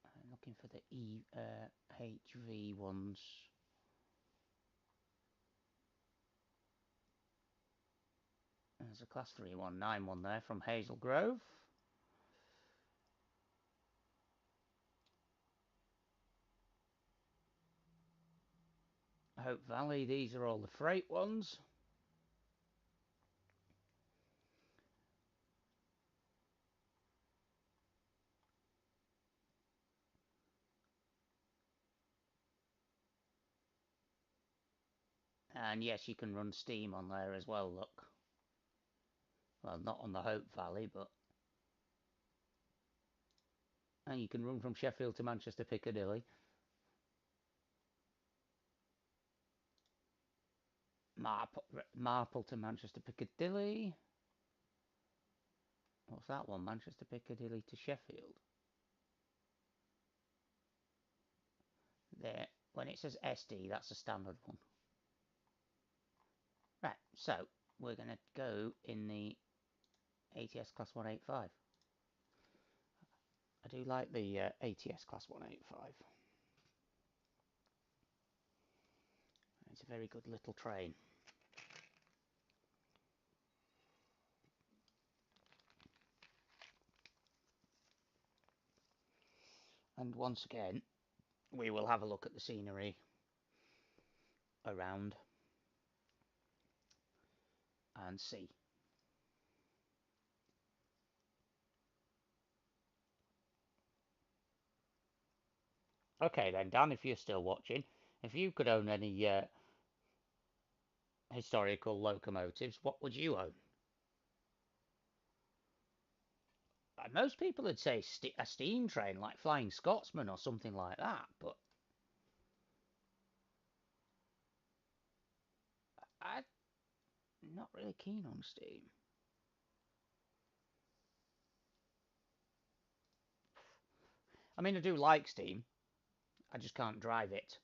I'm looking for the HV ones. There's a class 3191 there from Hazel Grove. Hope Valley, these are all the freight ones. And yes, you can run steam on there as well, look. Well, not on the Hope Valley, but... And you can run from Sheffield to Manchester Piccadilly. Marple to Manchester Piccadilly. What's that one? Manchester Piccadilly to Sheffield. There. When it says SD, that's a standard one. Right, so we're going to go in the ATS Class 185. I do like the ATS Class 185. It's a very good little train. And once again, we will have a look at the scenery around. and see. Okay then, Dan, if you're still watching, if you could own any historical locomotives, what would you own? Most people would say a steam train, like Flying Scotsman or something like that, but I'm not really keen on steam. I mean, I do like steam, I just can't drive it.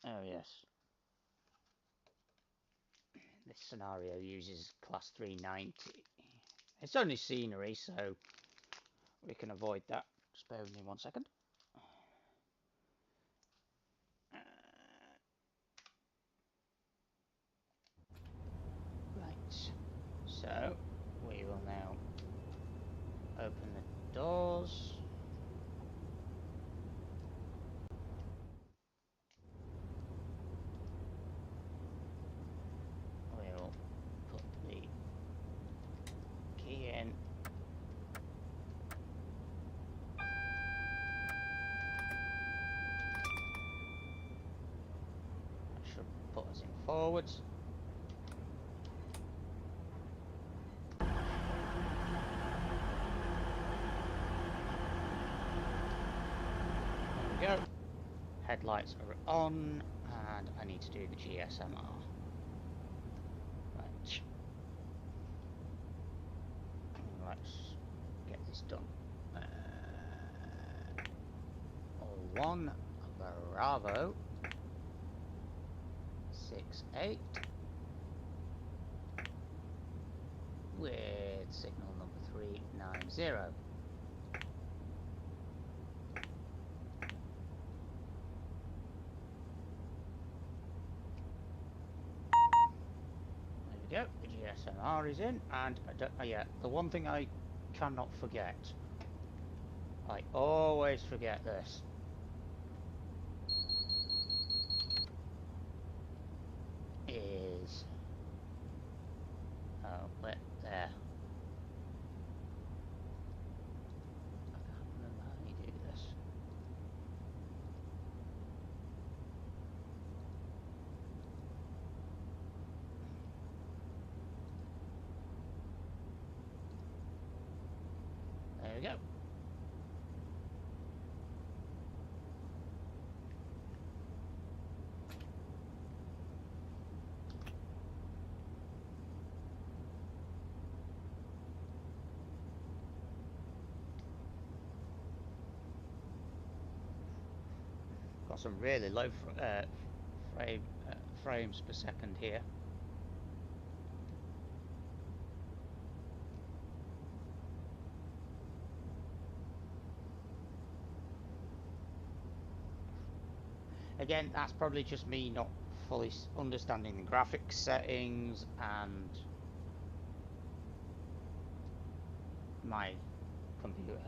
Oh yes. This scenario uses class 390. It's only scenery, so we can avoid that. Just bear with me 1 second. Right, so we will now open the doors. We'll put the key in. That should put us in forwards. There we go. Headlights are on, and I need to do the GSMR. Right. Let's get this done. All one, Bravo, 68, with signal number 390. There we go, the GSMR is in, and yeah, the one thing I cannot forget, I always forget this, is, oh, wait, there. I can't remember how you do this. There we go. Got some really low frames per second here. Again, that's probably just me not fully understanding the graphics settings and my computer.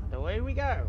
And away we go.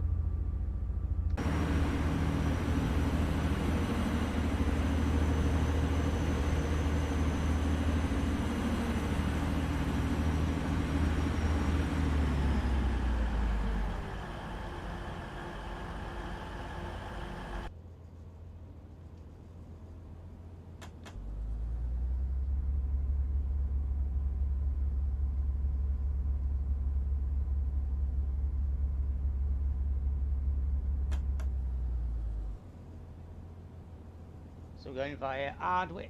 So we're going via Ardwick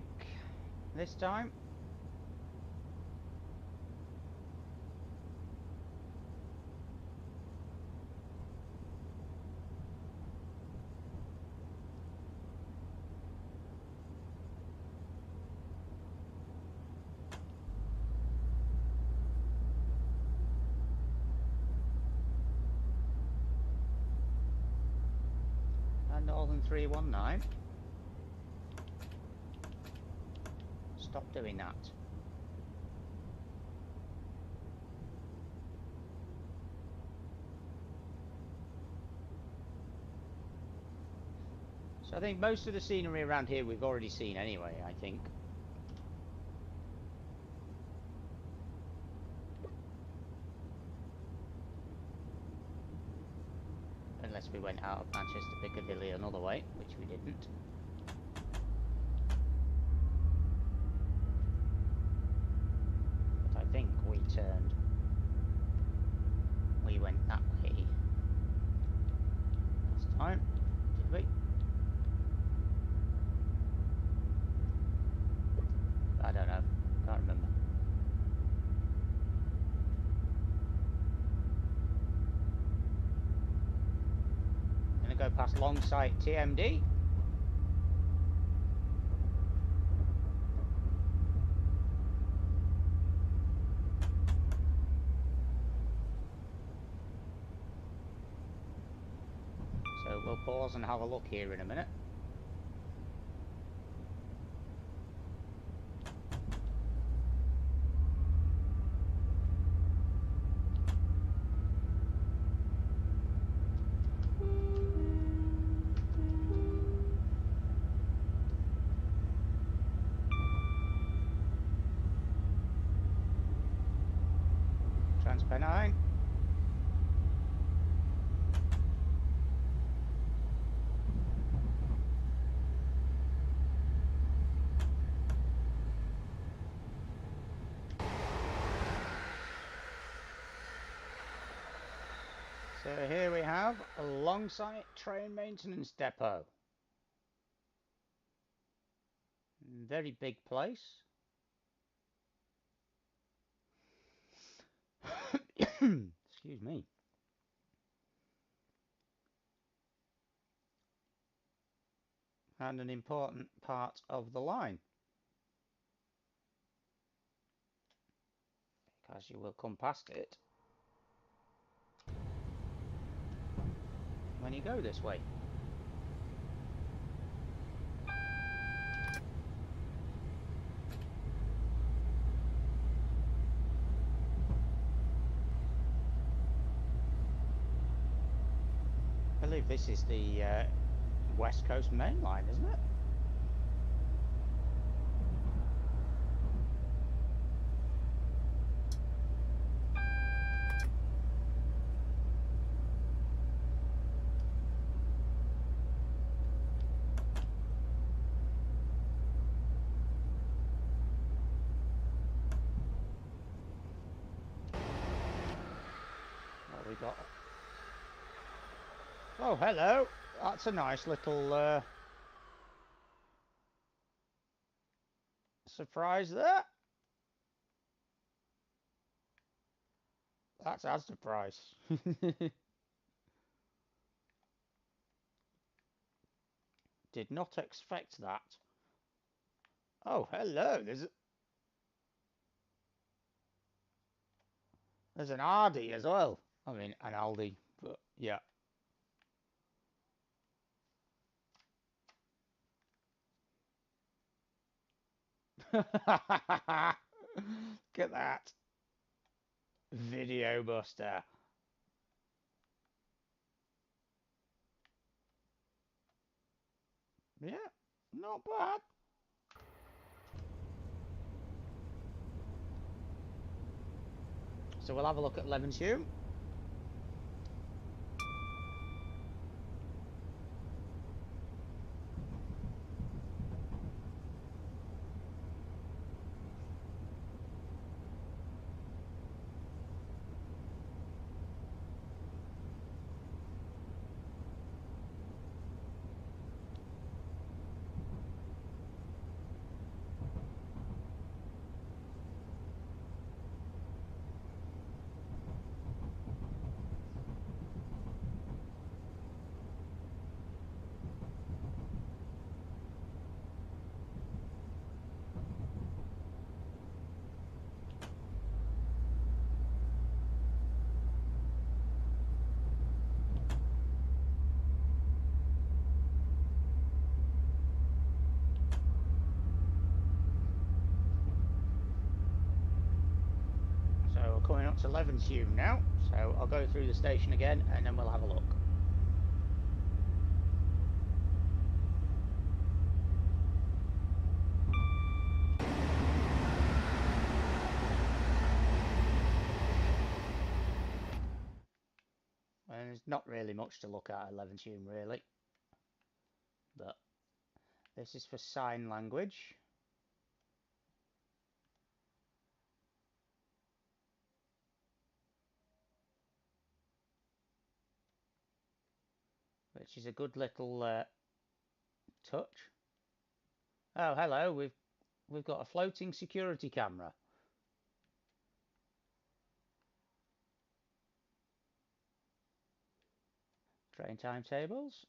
this time. Northern 319. Stop doing that. So I think most of the scenery around here we've already seen anyway, I think. Unless we went out of Manchester Piccadilly another way, which we didn't. But I think we turned. We went that way last time, did we? I don't know. Can't remember. Gonna go past Longsight TMD. So we'll pause and have a look here in a minute. Transpennine. So here we have a Longsight train maintenance depot. Very big place. Excuse me. And an important part of the line. Because you will come past it when you go this way. I believe this is the West Coast Mainline, isn't it? What we got? Oh, hello. That's a nice little surprise there. That's a surprise. Did not expect that. Oh, hello. There's an Aldi as well. I mean, an Aldi, but yeah. Look at that. Video Buster. Yeah, not bad. So we'll have a look at Levenshulme. to Levenshulme now, so I'll go through the station again and then we'll have a look. And there's not really much to look at Levenshulme really, but this is for sign language. Which is a good little touch. Oh, hello, we've got a floating security camera. Train timetables.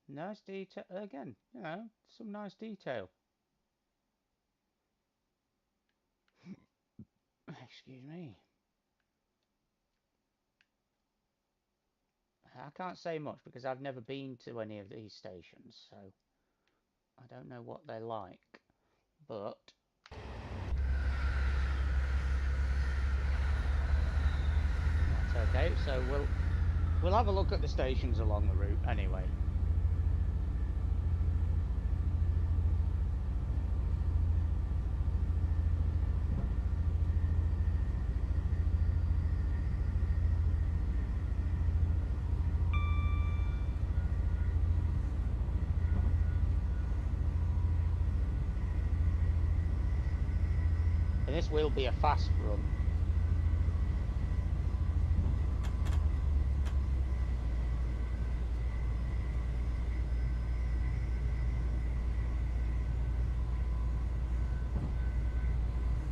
Nice detail again, you know, some nice detail. Excuse me. I can't say much because I've never been to any of these stations, so I don't know what they're like. But that's okay. So we'll have a look at the stations along the route anyway. And this will be a fast run.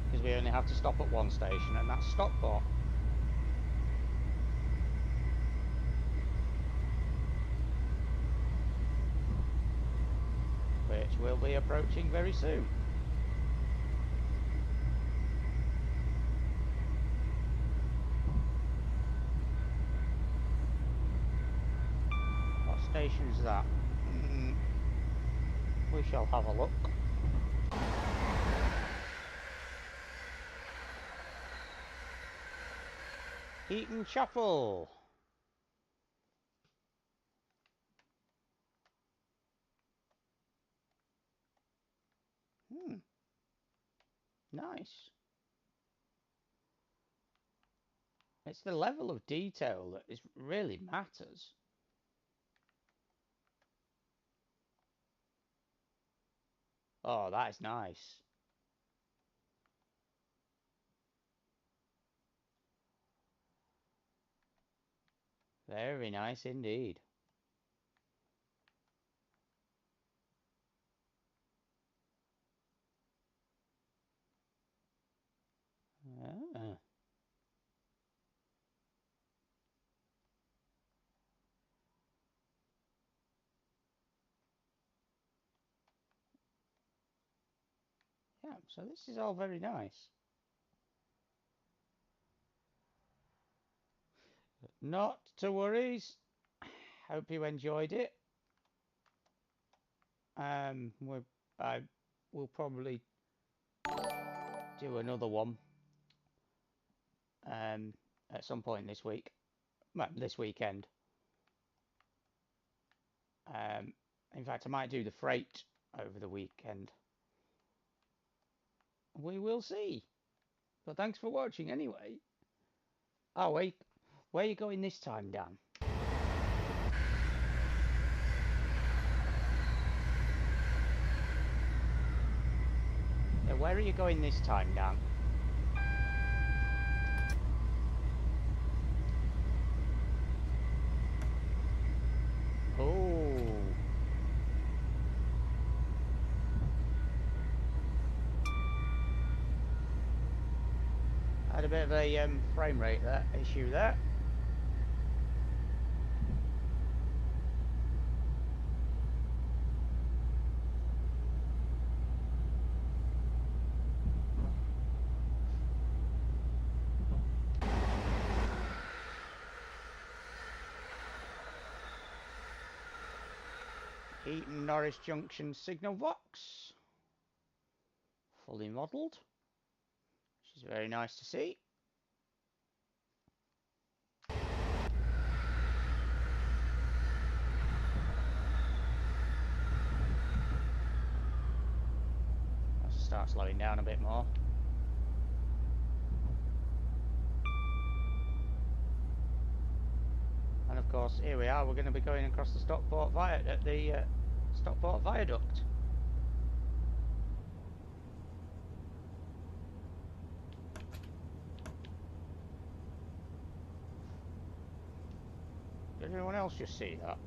Because we only have to stop at one station, and that's Stockport. Which we'll be approaching very soon. What station is that? We shall have a look. Eaton Chapel. Nice. It's the level of detail that really matters. Oh, that is nice. Very nice indeed. Ah. Yeah, so this is all very nice. Not to worries. Hope you enjoyed it. I will probably do another one at some point this week. Well, this weekend. In fact, I might do the freight over the weekend. We will see. But thanks for watching anyway. Oh, wait. Where are you going this time, Dan? Yeah, where are you going this time, Dan? Oh. Had a bit of a frame rate issue there. Eton Norwich Junction signal box. Fully modelled. Which is very nice to see. Let's start slowing down a bit more. And of course, here we are. We're going to be going across the Stockport Stockport Viaduct. Did anyone else just see that?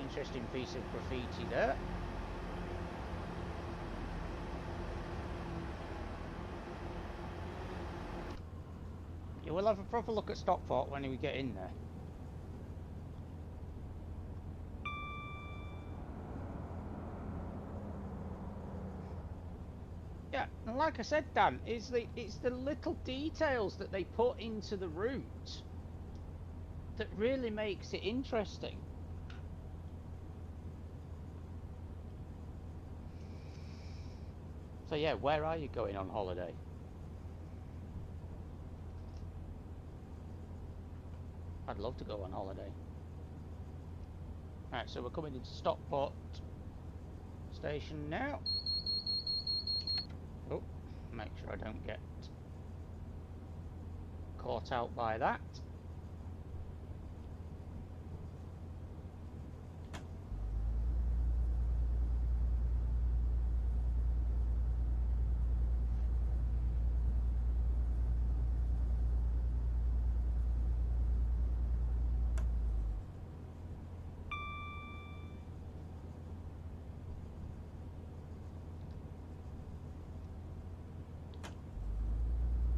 Interesting piece of graffiti there. Yeah, we'll have a proper look at Stockport when we get in there. Yeah, and like I said, Dan, it's the little details that they put into the route that really makes it interesting. So yeah, where are you going on holiday? I'd love to go on holiday. Right, so we're coming into Stockport station now. Oh, make sure I don't get caught out by that.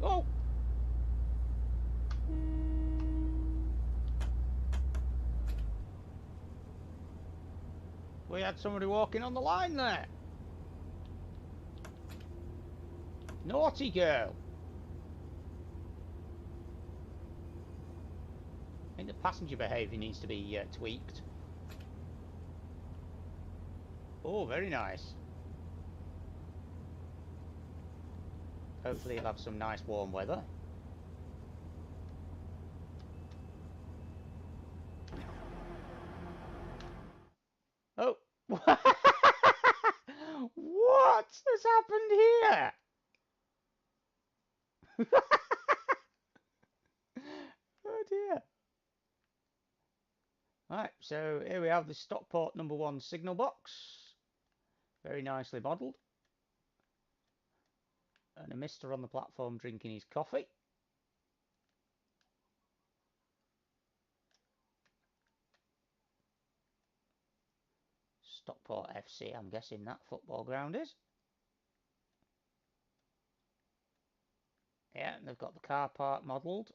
Oh! We had somebody walking on the line there. Naughty girl. I think the passenger behaviour needs to be tweaked. Oh, very nice. Hopefully you'll have some nice warm weather. Oh! What has happened here? Oh dear. Right, so here we have the Stockport #1 signal box. Very nicely modelled. And a mister on the platform drinking his coffee. Stockport FC, I'm guessing that football ground is. Yeah, and they've got the car park modelled.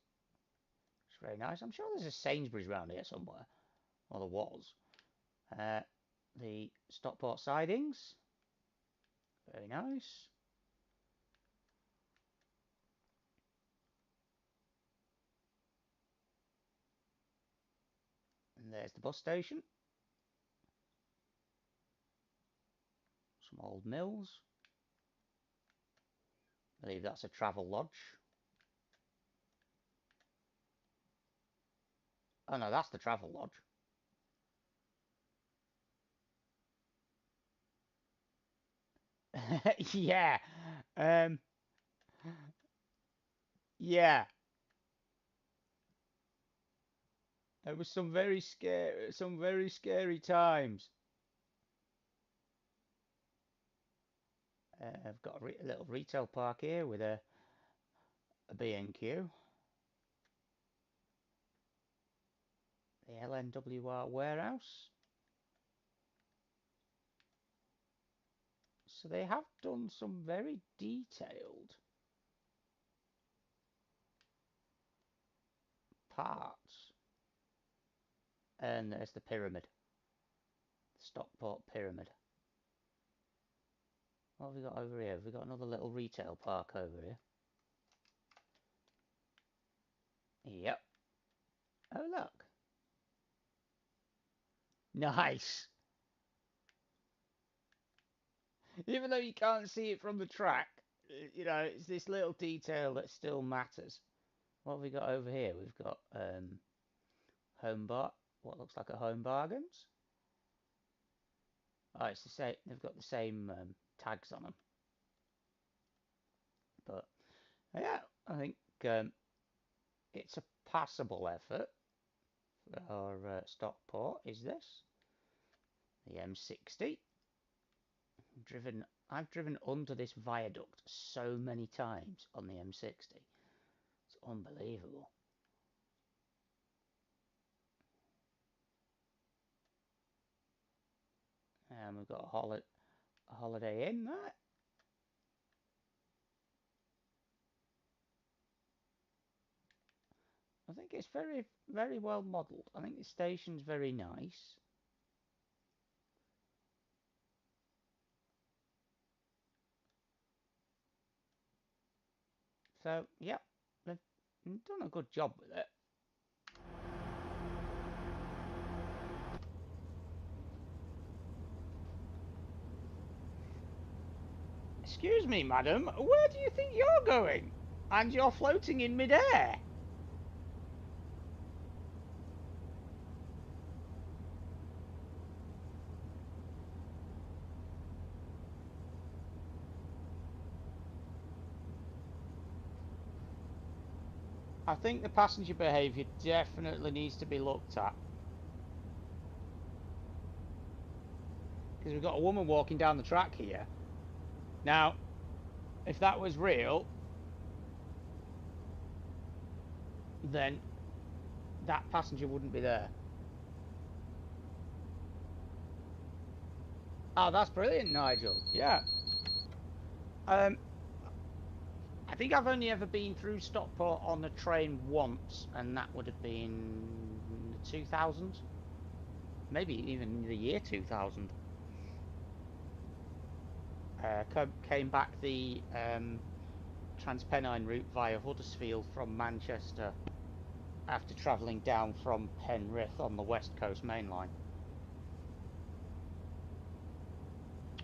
It's very nice. I'm sure there's a Sainsbury's round here somewhere. Well, there was. The Stockport sidings. Very nice. And there's the bus station. Some old mills. I believe that's a travel lodge. Oh no, that's the travel lodge. Yeah. Yeah. It was some very scary times. I've got a little retail park here with a B&Q. The LNWR warehouse. So they have done some very detailed parts. And there's the pyramid. The Stockport pyramid. What have we got over here? Have we got another little retail park over here? Yep. Oh, look. Nice. Even though you can't see it from the track, you know, it's this little detail that still matters. What have we got over here? We've got home bar. What looks like a home bargains. Oh, it's the same. They've got the same tags on them. But yeah, I think it's a passable effort for Stockport. Is this the M60? I've driven under this viaduct so many times on the M60. It's unbelievable. And we've got a Holiday Inn there. I think it's very, very well modelled. I think the station's very nice. So, yep, they've done a good job with it. Excuse me, madam, where do you think you're going? And you're floating in midair. I think the passenger behaviour definitely needs to be looked at. Because we've got a woman walking down the track here. Now, if that was real, then that passenger wouldn't be there. Oh, that's brilliant, Nigel. Yeah. I think I've only ever been through Stockport on a train once, and that would have been the 2000s. Maybe even the year 2000. Came back the Transpennine route via Huddersfield from Manchester after travelling down from Penrith on the West Coast Mainline.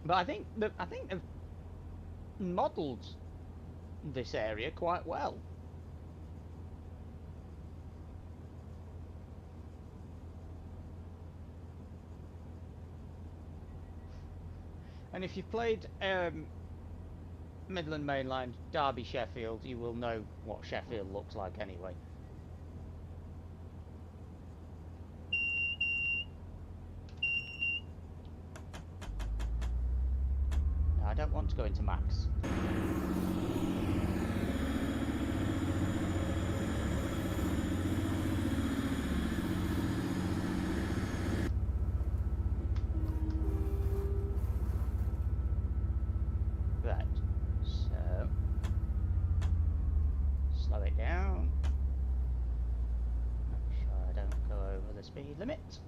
But I think they've modelled this area quite well. And if you've played Midland Mainline, Derby, Sheffield, you will know what Sheffield looks like anyway. No, I don't want to go into Max. Right, so slow it down. Make sure I don't go over the speed limit.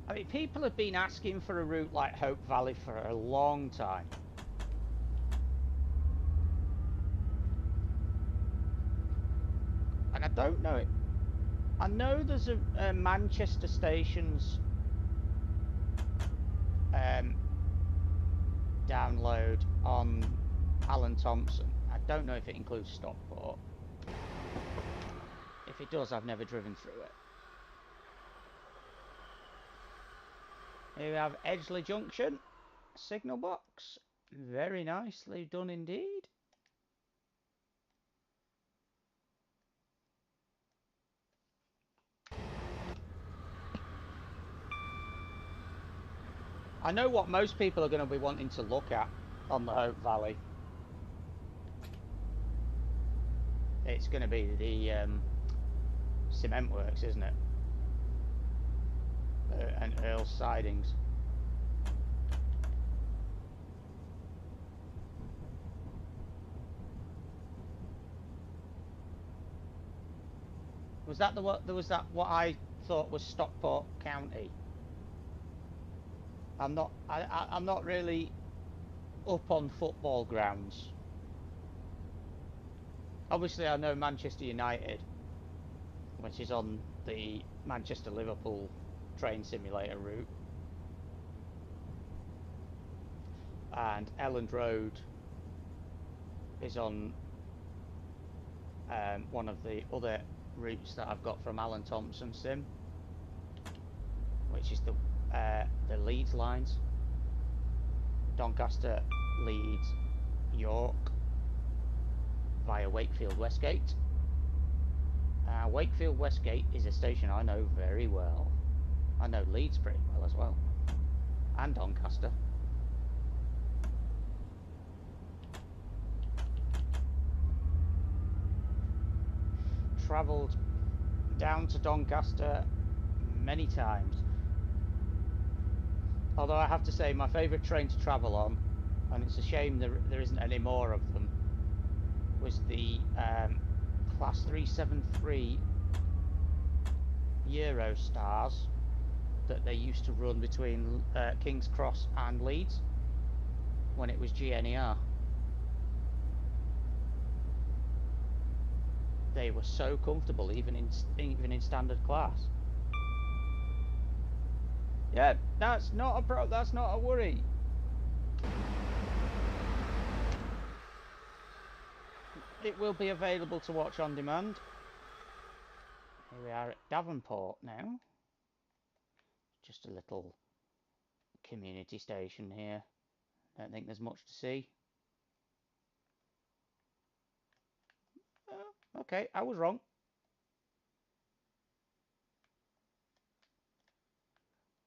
I mean, people have been asking for a route like Hope Valley for a long time. And I don't know it. I know there's a Manchester stations download on Alan Thompson. I don't know if it includes Stockport. If it does, I've never driven through it. Here we have Edgeley Junction, signal box. Very nicely done indeed. I know what most people are going to be wanting to look at on the Hope Valley. It's going to be the cement works, isn't it? And Earl's sidings. Was that the what? There was that what I thought was Stockport County. I'm not really up on football grounds. obviously I know Manchester United, which is on the Manchester-Liverpool train simulator route, and Elland Road is on one of the other routes that I've got from Alan Thompson Sim, which is the Leeds lines. Doncaster, Leeds, York, via Wakefield Westgate. Wakefield Westgate is a station I know very well. I know Leeds pretty well as well, and Doncaster. Travelled down to Doncaster many times. Although I have to say my favourite train to travel on, and it's a shame there isn't any more of them, was the Class 373 Eurostars that they used to run between King's Cross and Leeds when it was GNER. They were so comfortable, even in standard class. Yeah, that's not a worry. It will be available to watch on demand. Here we are at Davenport now. Just a little community station here. Don't think there's much to see. Oh, okay, I was wrong.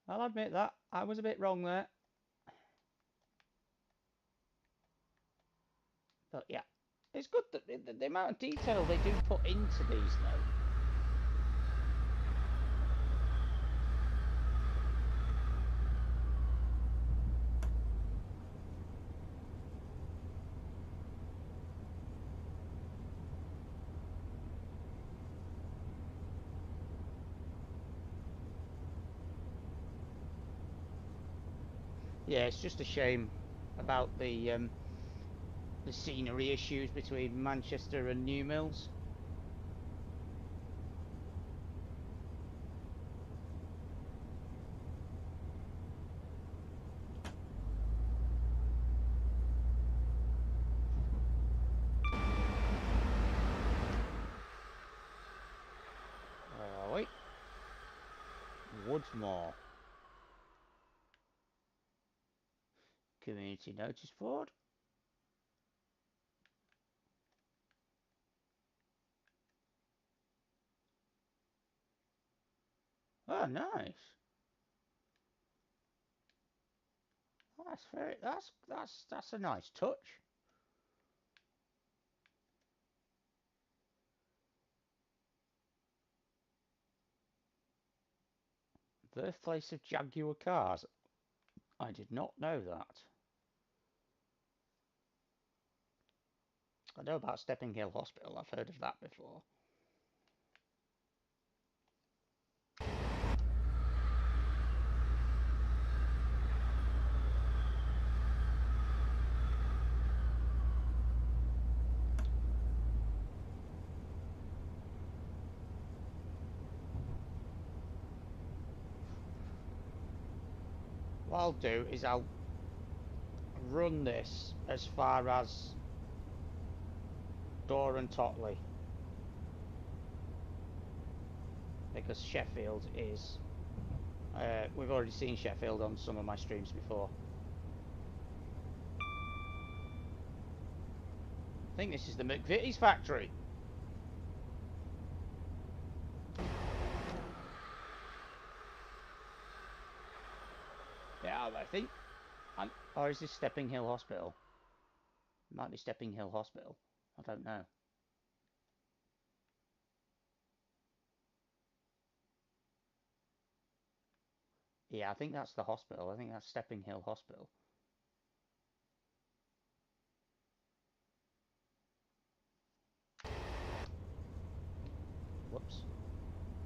I'll admit that. I was a bit wrong there. But yeah, it's good that the amount of detail they do put into these though. Yeah, it's just a shame about the scenery issues between Manchester and New Mills. Where are we? Woodsmore. Community notice board. Oh, nice. That's a nice touch. Birthplace of Jaguar cars. I did not know that. I know about Stepping Hill Hospital. I've heard of that before. What I'll do is I'll run this as far as Dore and Totley, because Sheffield is we've already seen Sheffield on some of my streams before. I think this is the McVitie's factory. Yeah, I think. Or is this Stepping Hill Hospital? Might be Stepping Hill Hospital. I don't know. Yeah, I think that's the hospital. I think that's Stepping Hill Hospital. Whoops.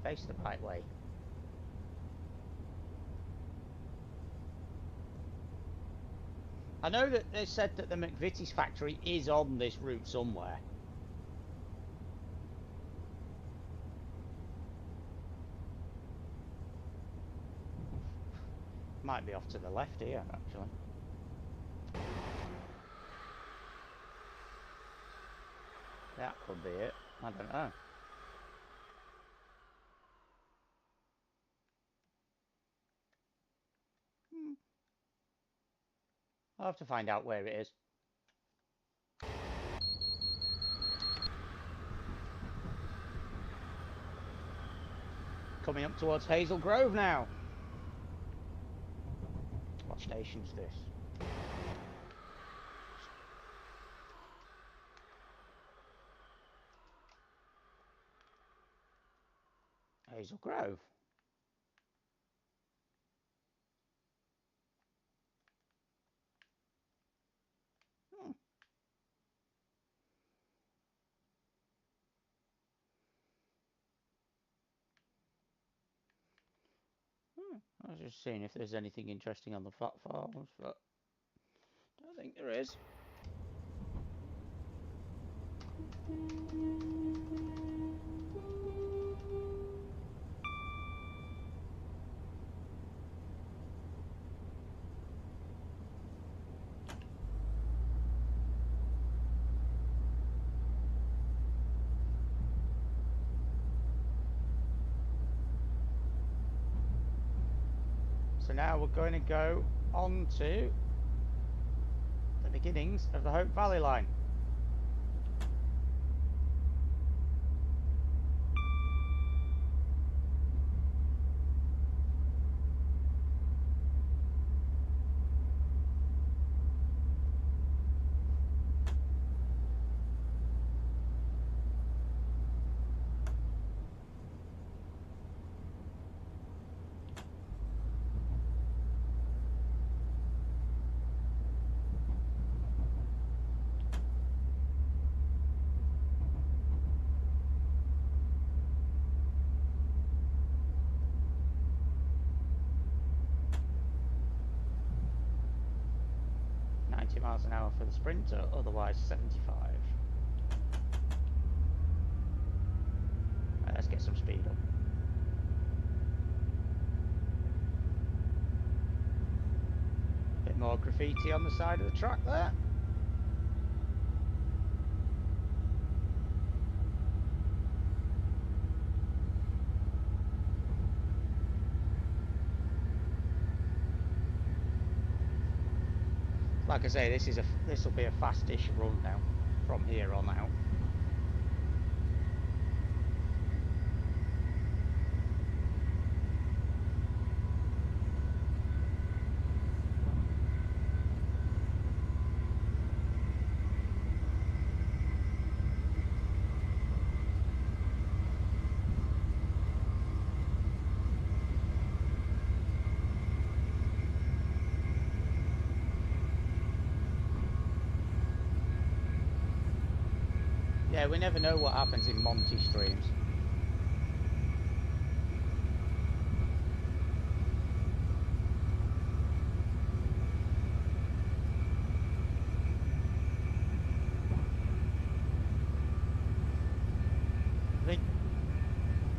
Face the right way. I know that they said that the McVitie's factory is on this route somewhere. Might be off to the left here, actually. That could be it. I don't know. I'll have to find out where it is. Coming up towards Hazel Grove now. What station's this? Hazel Grove. I was just seeing if there's anything interesting on the platforms, but I don't think there is. So now we're going to go on to the beginnings of the Hope Valley line. Miles an hour for the Sprinter, otherwise 75. Let's get some speed up. Bit more graffiti on the side of the track there. Like I say, this will be a fast-ish run now from here on out. Yeah, we never know what happens in Monty streams. I think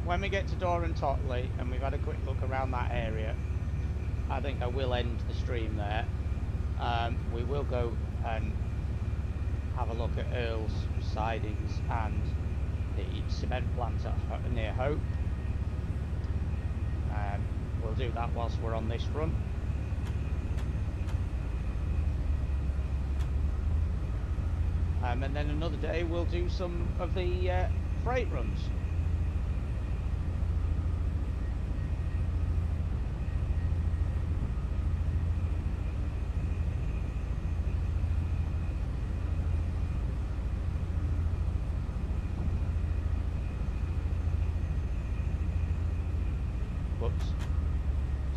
when we get to Doran Totley and we've had a quick look around that area, I think I will end the stream there. We will go and have a look at Earl's sidings and the cement plant near Hope. We'll do that whilst we're on this run. And then another day we'll do some of the freight runs.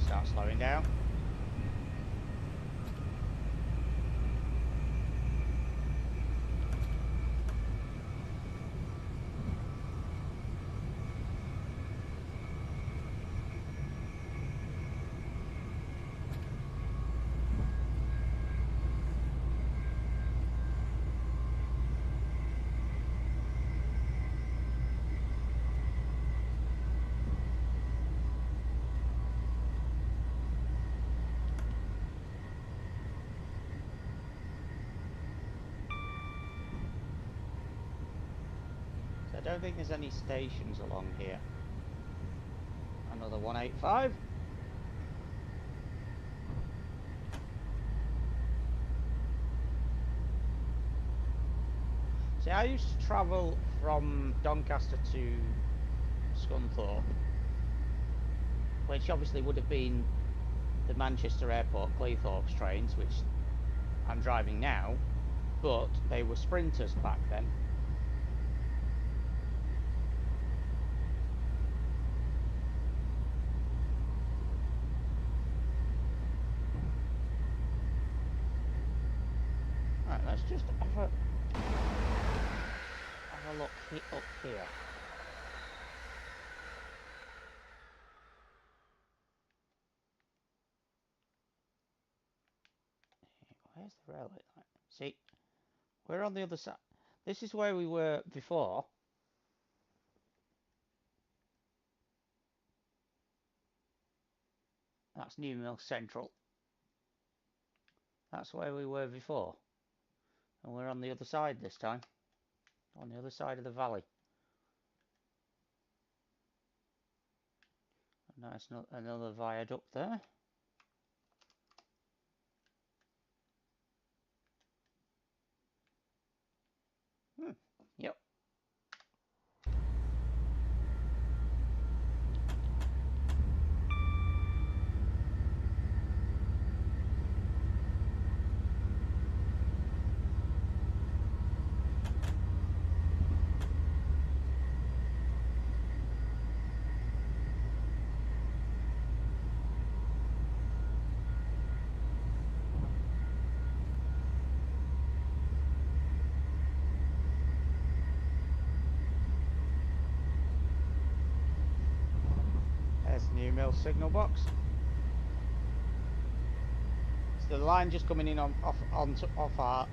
Start slowing down. I don't think there's any stations along here. Another 185. See, I used to travel from Doncaster to Scunthorpe, which obviously would have been the Manchester Airport Cleethorpes trains, which I'm driving now, but they were sprinters back then. Right, let's just have a look up here. Where's the railway line? See, we're on the other side. This is where we were before. That's New Mill Central. That's where we were before. And we're on the other side this time. On the other side of the valley. Nice, another viaduct there. Yep. There's the New Mill signal box. So the line just coming in off our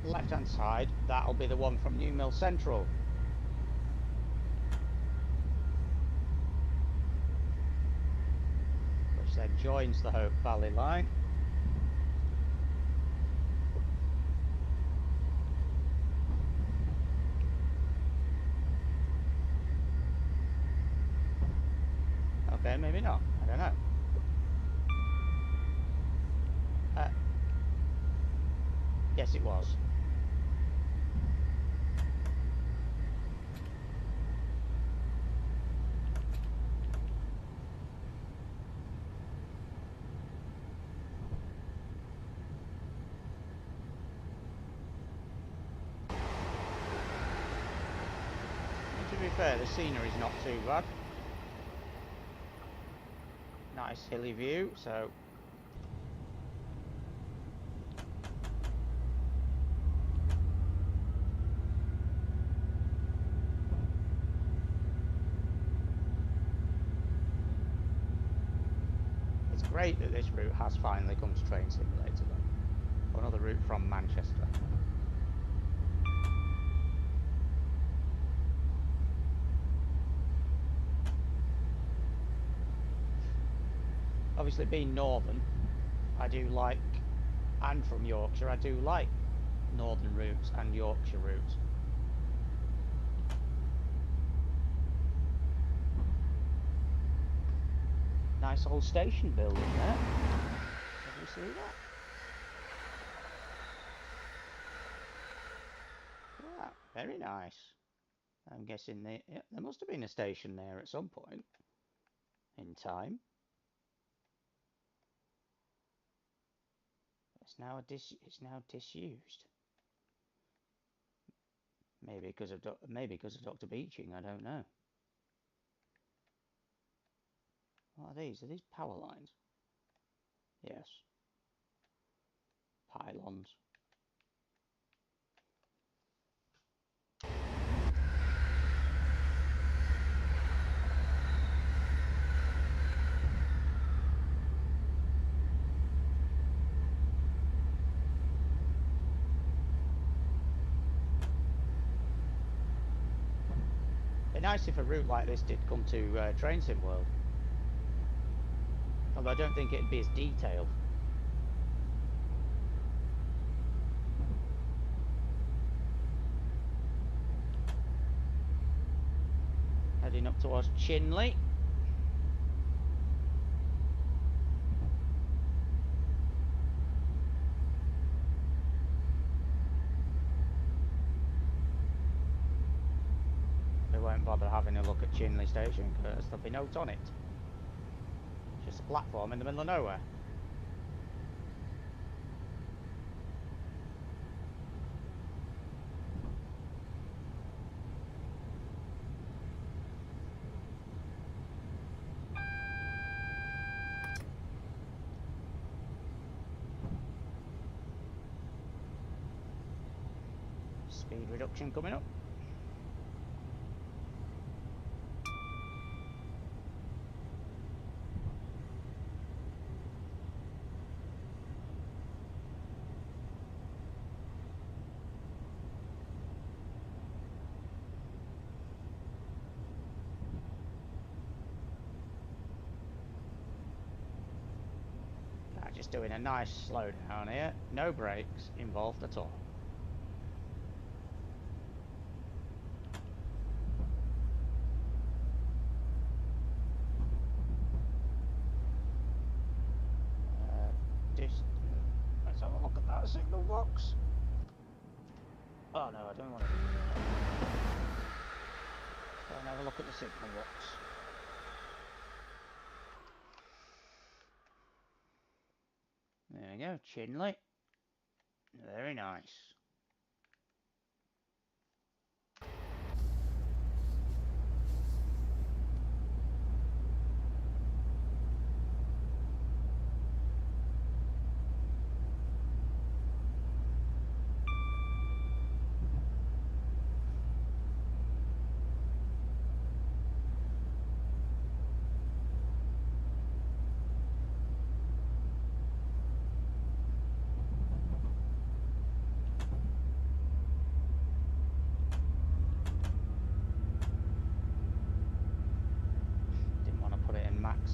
left hand side, that'll be the one from New Mill Central. Which then joins the Hope Valley line. Okay, maybe not. I don't know. Yes, it was. And to be fair, the scenery's not too bad. Nice hilly view, so it's great that this route has finally come to Train Simulator though. Another route from Manchester. Obviously being northern, I do like, and from Yorkshire, I do like northern routes and Yorkshire routes. Nice old station building there. Can you see that? Yeah, very nice. I'm guessing there must have been a station there at some point in time. It's now disused. Maybe because of Dr. Beeching. I don't know. What are these? Are these power lines? Yes. Pylons. It'd be nice if a route like this did come to Train Sim World. Although I don't think it'd be as detailed. up towards Chinley. We won't bother having a look at Chinley Station because there'll be no on it. Just a platform in the middle of nowhere. Speed reduction coming up. Just doing a nice slowdown here. No brakes involved at all. Let's have a look at that signal box. Oh no, I don't want to. Go and have a look at the signal box. There we go, Chinley. Very nice.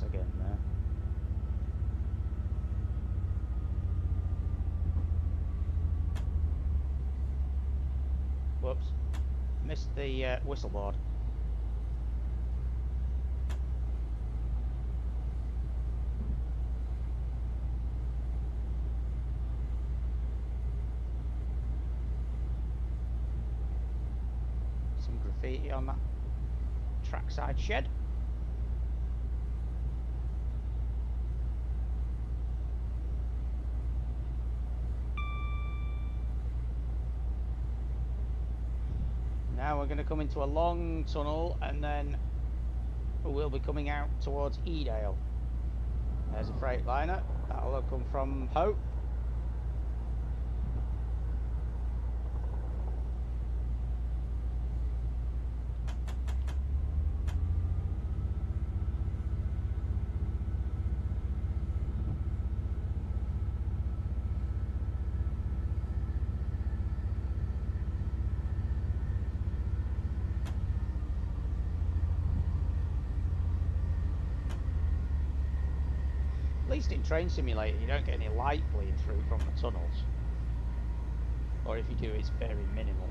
Again there. Whoops. Missed the whistle board. Some graffiti on that trackside shed. Now we're going to come into a long tunnel and then we'll be coming out towards Edale. There's a freight liner. That'll come from Hope. At least in Train Simulator you don't get any light bleeding through from the tunnels, or if you do it's very minimal.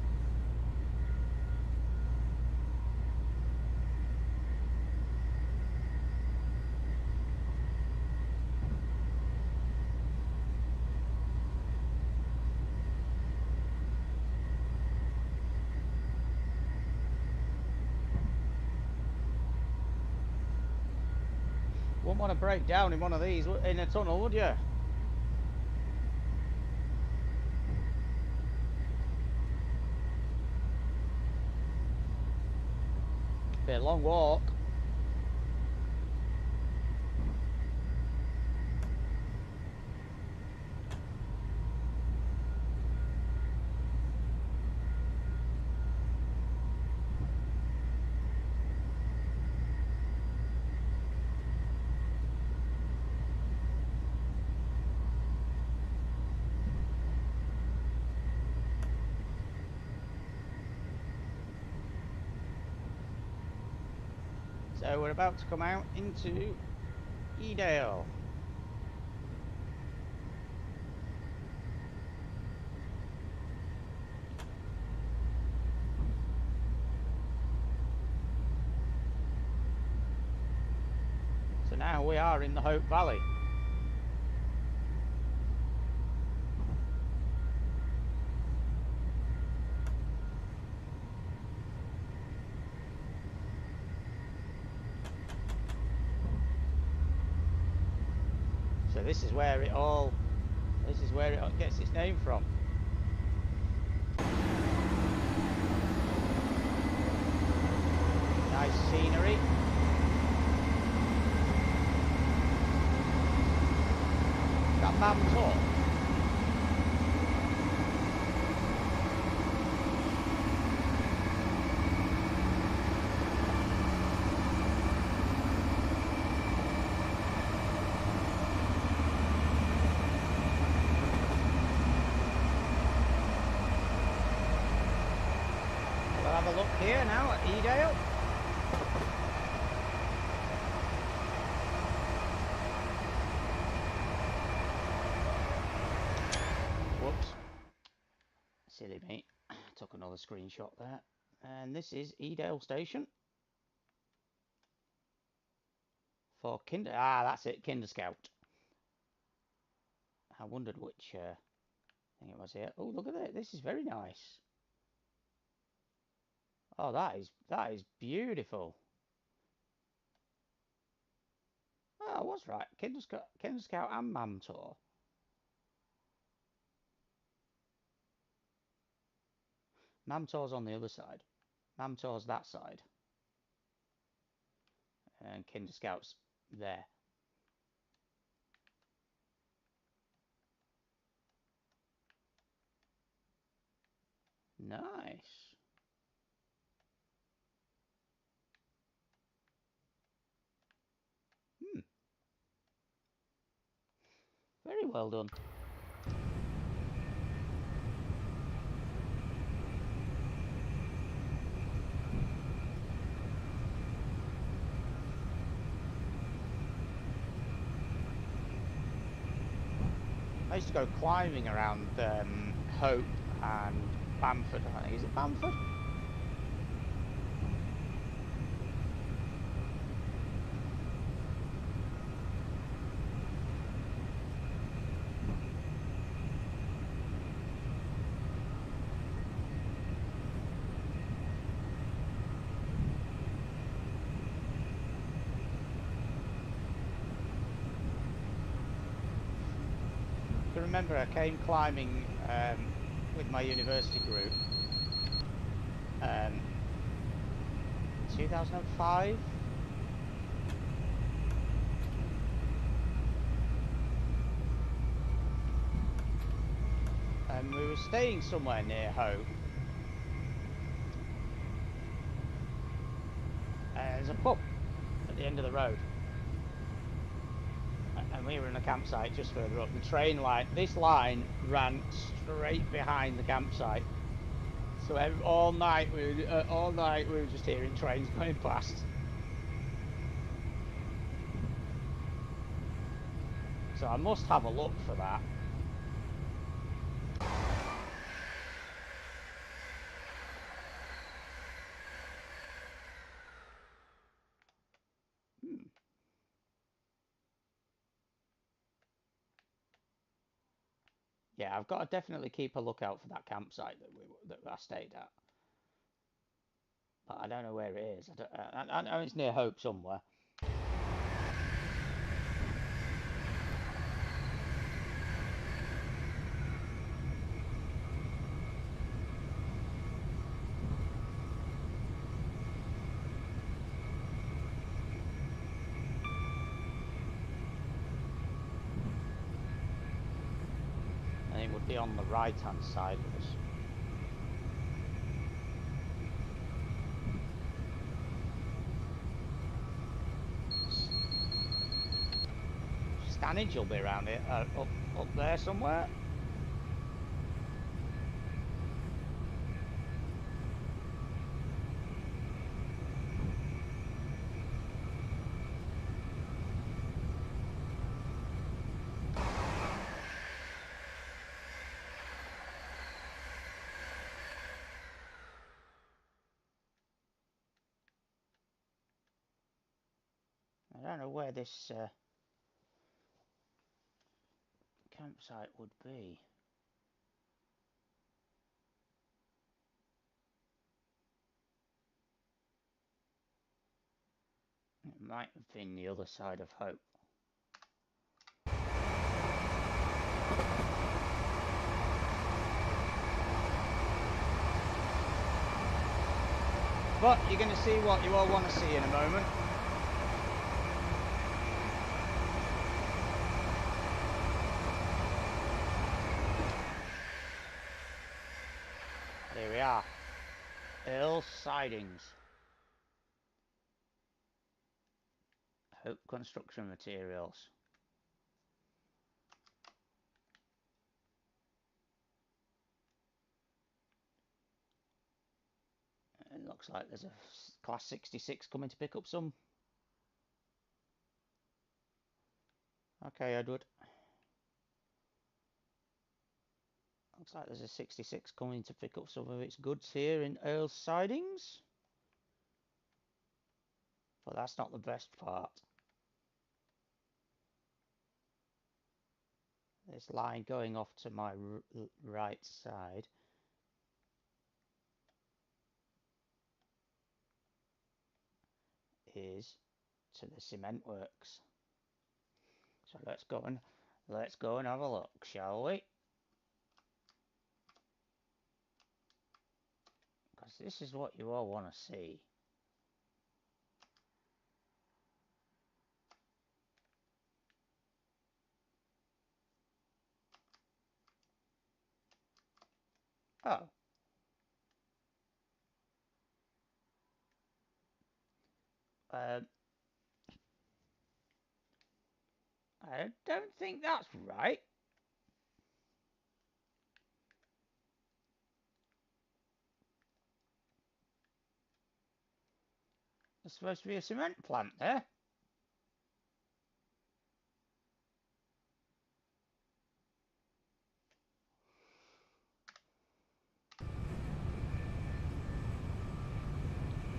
Wouldn't want to break down in one of these in a tunnel, would you? Be a long walk. So we're about to come out into Edale. So now we are in the Hope Valley. So this is where it all gets its name from. Nice scenery. That man's up. We'll have a look here now at Edale. Whoops. Silly me. Took another screenshot there. And this is Edale Station. For Kinder... Ah, that's it. Kinder Scout. I wondered which thing it was here. Oh, look at it. This is very nice. Oh, that is beautiful. Oh, I was right. Kinder Scout and Mamtor. Mamtor's on the other side. Mamtor's that side. And Kinder Scout's there. Nice. Very well done. I used to go climbing around Hope and Bamford, I think. Is it Bamford? I remember I came climbing with my university group 2005. And we were staying somewhere near Hope. There's a pub at the end of the road. And we were in a campsite just further up. The train line, this line ran straight behind the campsite. So all night we were just hearing trains going past. So I must have a look for that. Yeah, I've got to definitely keep a lookout for that campsite that I stayed at. But I don't know where it is. I know it's near Hope somewhere. And it would be on the right-hand side of us. Stanage will be around here, up there somewhere. don't know where this campsite would be. It might have been the other side of Hope. But you're going to see what you all want to see in a moment. Here we are. Earl's Sidings. Hope Construction Materials. It looks like there's a Class 66 coming to pick up some. Okay, Edward. Looks like there's a 66 coming to pick up some of its goods here in Earl's Sidings. But that's not the best part. This line going off to my right side is to the cement works. So let's go and have a look, shall we? Because this is what you all want to see. Oh. I don't think that's right. There's supposed to be a cement plant there.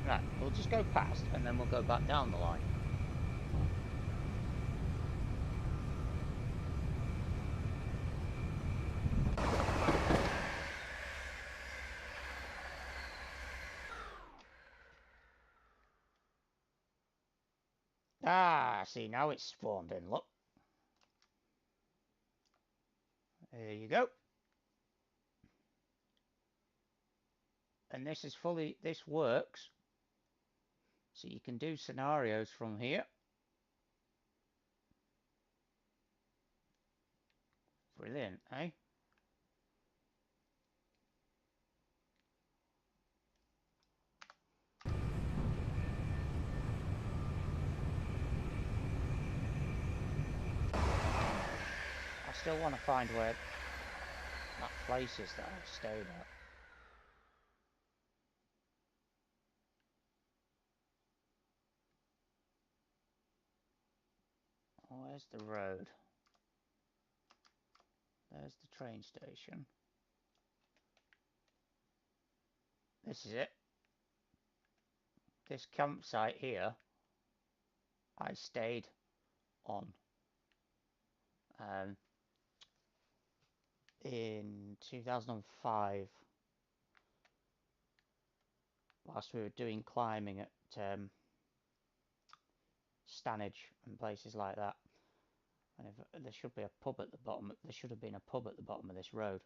Right, we'll just go past and then we'll go back down the line. Ah, see, now it's spawned in, look. There you go. And this works. So you can do scenarios from here. Brilliant, eh? I still want to find where that place is that I stayed at. Oh, where's the road? There's the train station. This is it. This campsite here, I stayed on in 2005 whilst we were doing climbing at Stanage and places like that. And if, there should be a pub at the bottom. There should have been a pub at the bottom of this road.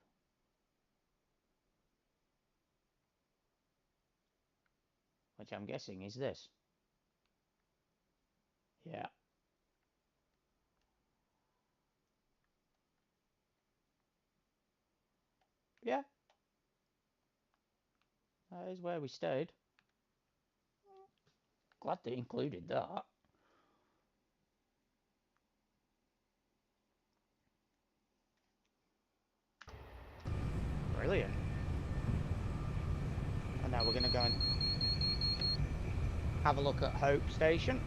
Which I'm guessing is this. Yeah. Yeah. That is where we stayed. Glad they included that. Brilliant. And now we're going to go and have a look at Hope Station.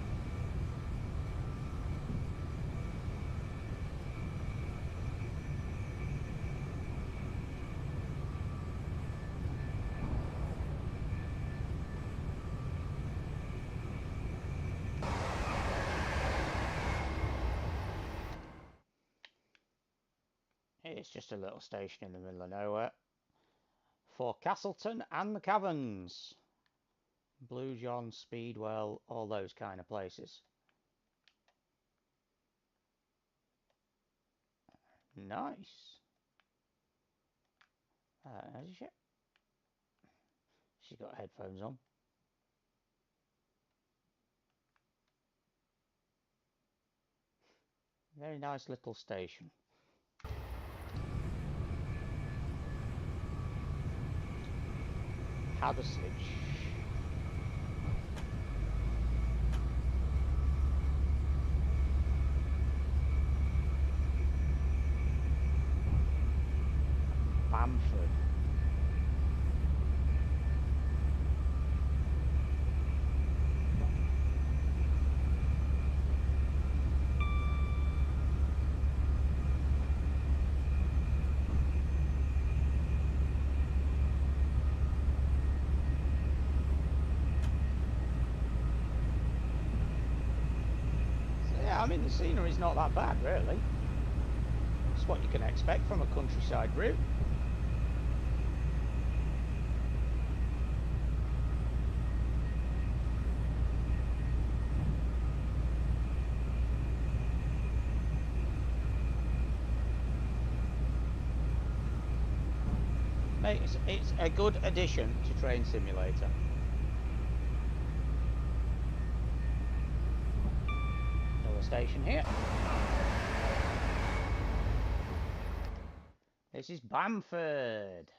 It's just a little station in the middle of nowhere. For Castleton and the Caverns. Blue John, Speedwell, all those kind of places. Nice. Has she? She's got headphones on. Very nice little station. Hathersage. Bamford. I mean, the scenery's not that bad, really. It's what you can expect from a countryside route. Mate, it's a good addition to Train Simulator. Station here. This is Bamford.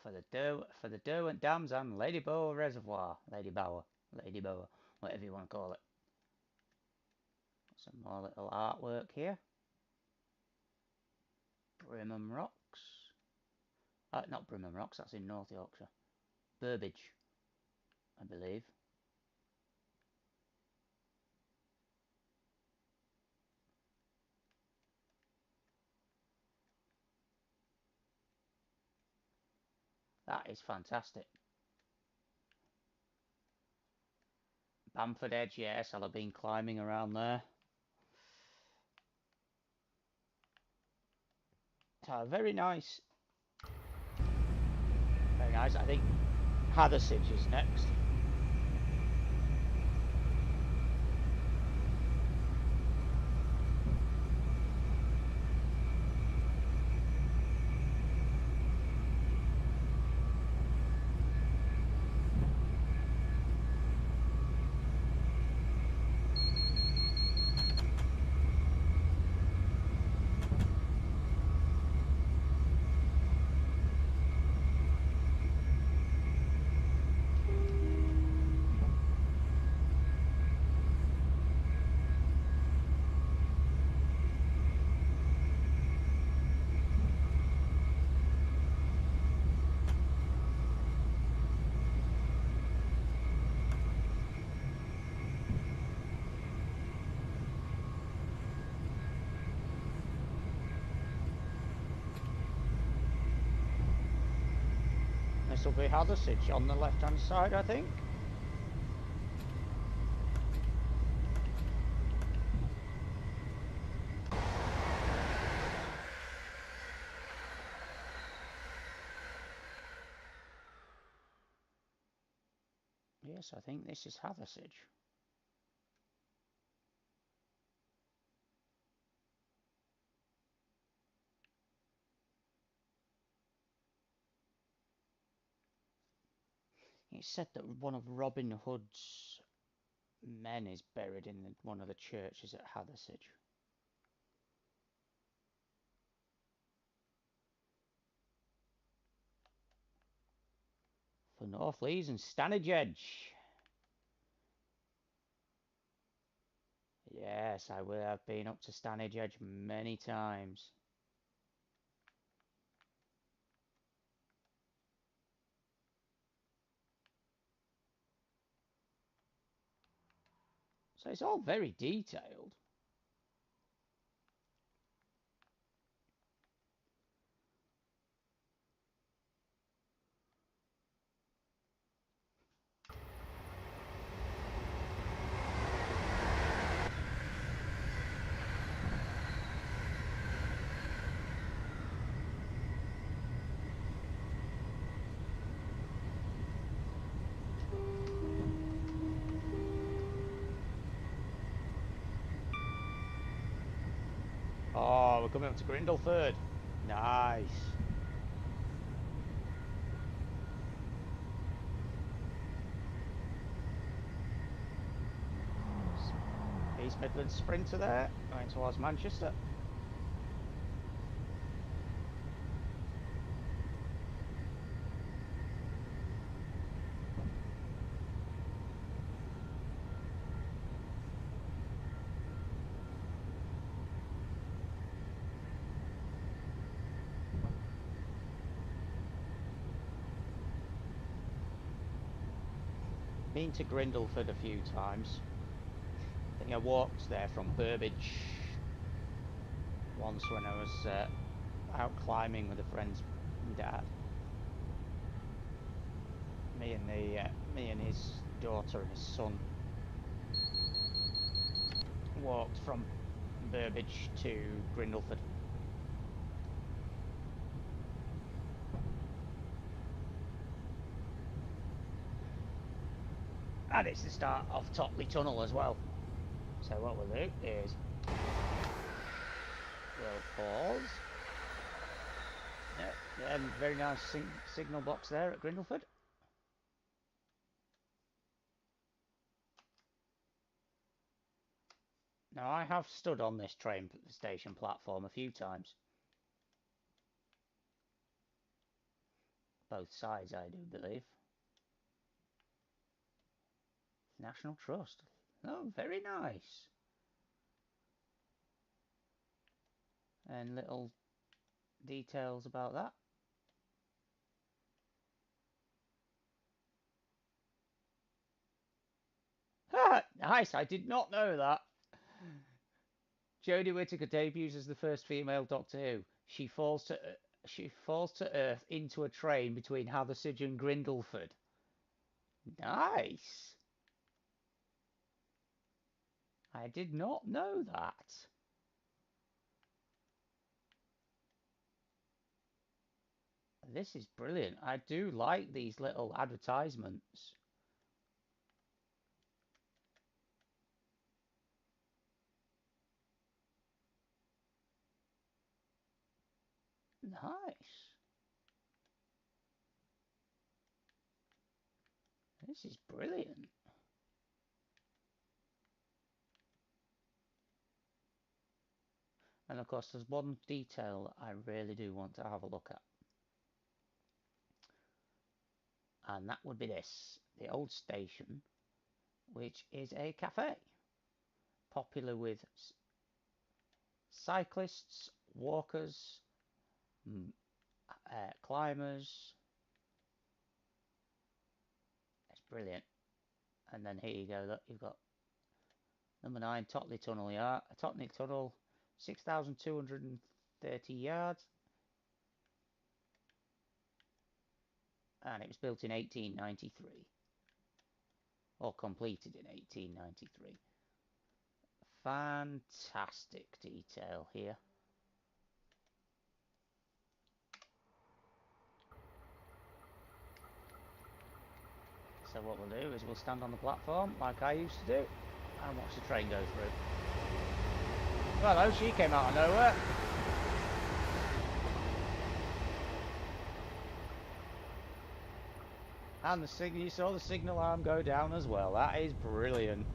For the Derwent Dams and Lady Bower Reservoir. Lady Bower, whatever you want to call it. Some more little artwork here. Brimham Rocks. Not Brimham Rocks, that's in North Yorkshire. Burbage, I believe. That is fantastic. Bamford Edge, yes, I'll have been climbing around there. So very nice. Very nice. I think Hathersage is next. This will be Hathersage on the left hand side, I think. Yes, I think this is Hathersage. It's said that one of Robin Hood's men is buried in one of the churches at Hathersage. For North Lees and Stanage Edge. Yes, I will have been up to Stanage Edge many times. So it's all very detailed. we're coming up to Grindleford. Nice. East Midlands sprinter there, going towards Manchester. Been to Grindleford a few times. I think I walked there from Burbage once when I was out climbing with a friend's dad. Me and his daughter and his son walked from Burbage to Grindleford. And it's the start of Totley Tunnel as well. So what we'll do is we'll pause. Yeah, very nice signal box there at Grindleford. Now I have stood on this train station platform a few times. Both sides, I do believe. National Trust. Oh, very nice. And little details about that. Ah, nice. I did not know that. Jodie Whittaker debuts as the first female Doctor Who. She falls to Earth into a train between Hathersage and Grindleford. Nice. I did not know that. This is brilliant. I do like these little advertisements. Nice. This is brilliant. And of course, there's one detail I really do want to have a look at. And that would be this. The old station, which is a cafe. Popular with cyclists, walkers, climbers. It's brilliant. And then here you go. Look, you've got number 9, Totley Tunnel. Yeah, Totley Tunnel, 6,230 yards. And it was built in 1893. Or completed in 1893. Fantastic detail here. So what we'll do is we'll stand on the platform like I used to do and watch the train go through. Well, hello, she came out of nowhere. And you saw the signal arm go down as well. That is brilliant.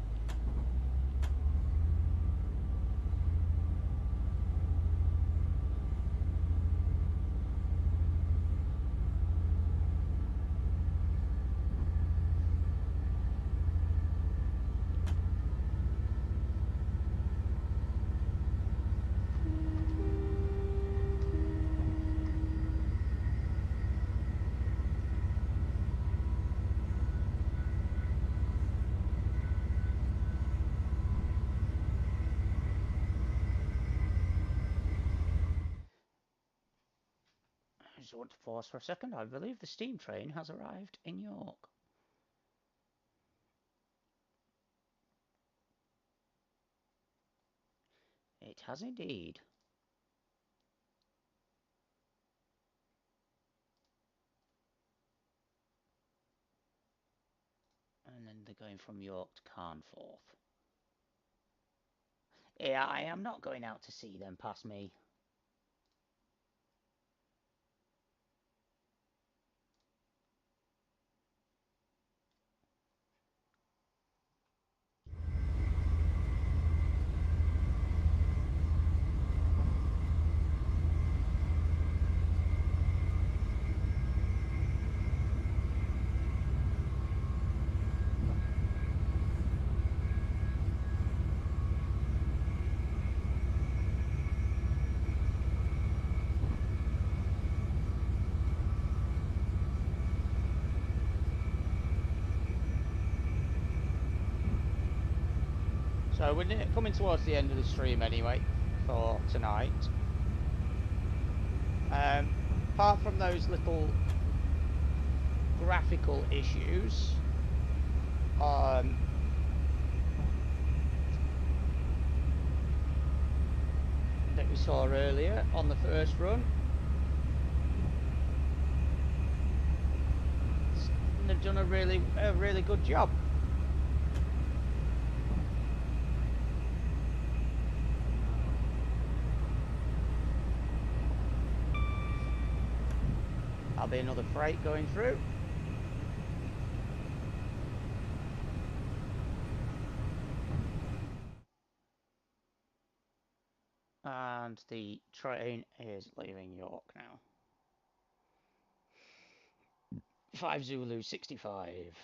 I just want to pause for a second. I believe the steam train has arrived in York. It has indeed. And then they're going from York to Carnforth. Yeah, I am not going out to see them pass me. So we're coming towards the end of the stream anyway for tonight. Apart from those little graphical issues, that we saw earlier on the first run, they've done a really good job. That'll be another freight going through. And the train is leaving York now. 5 Zulu 65.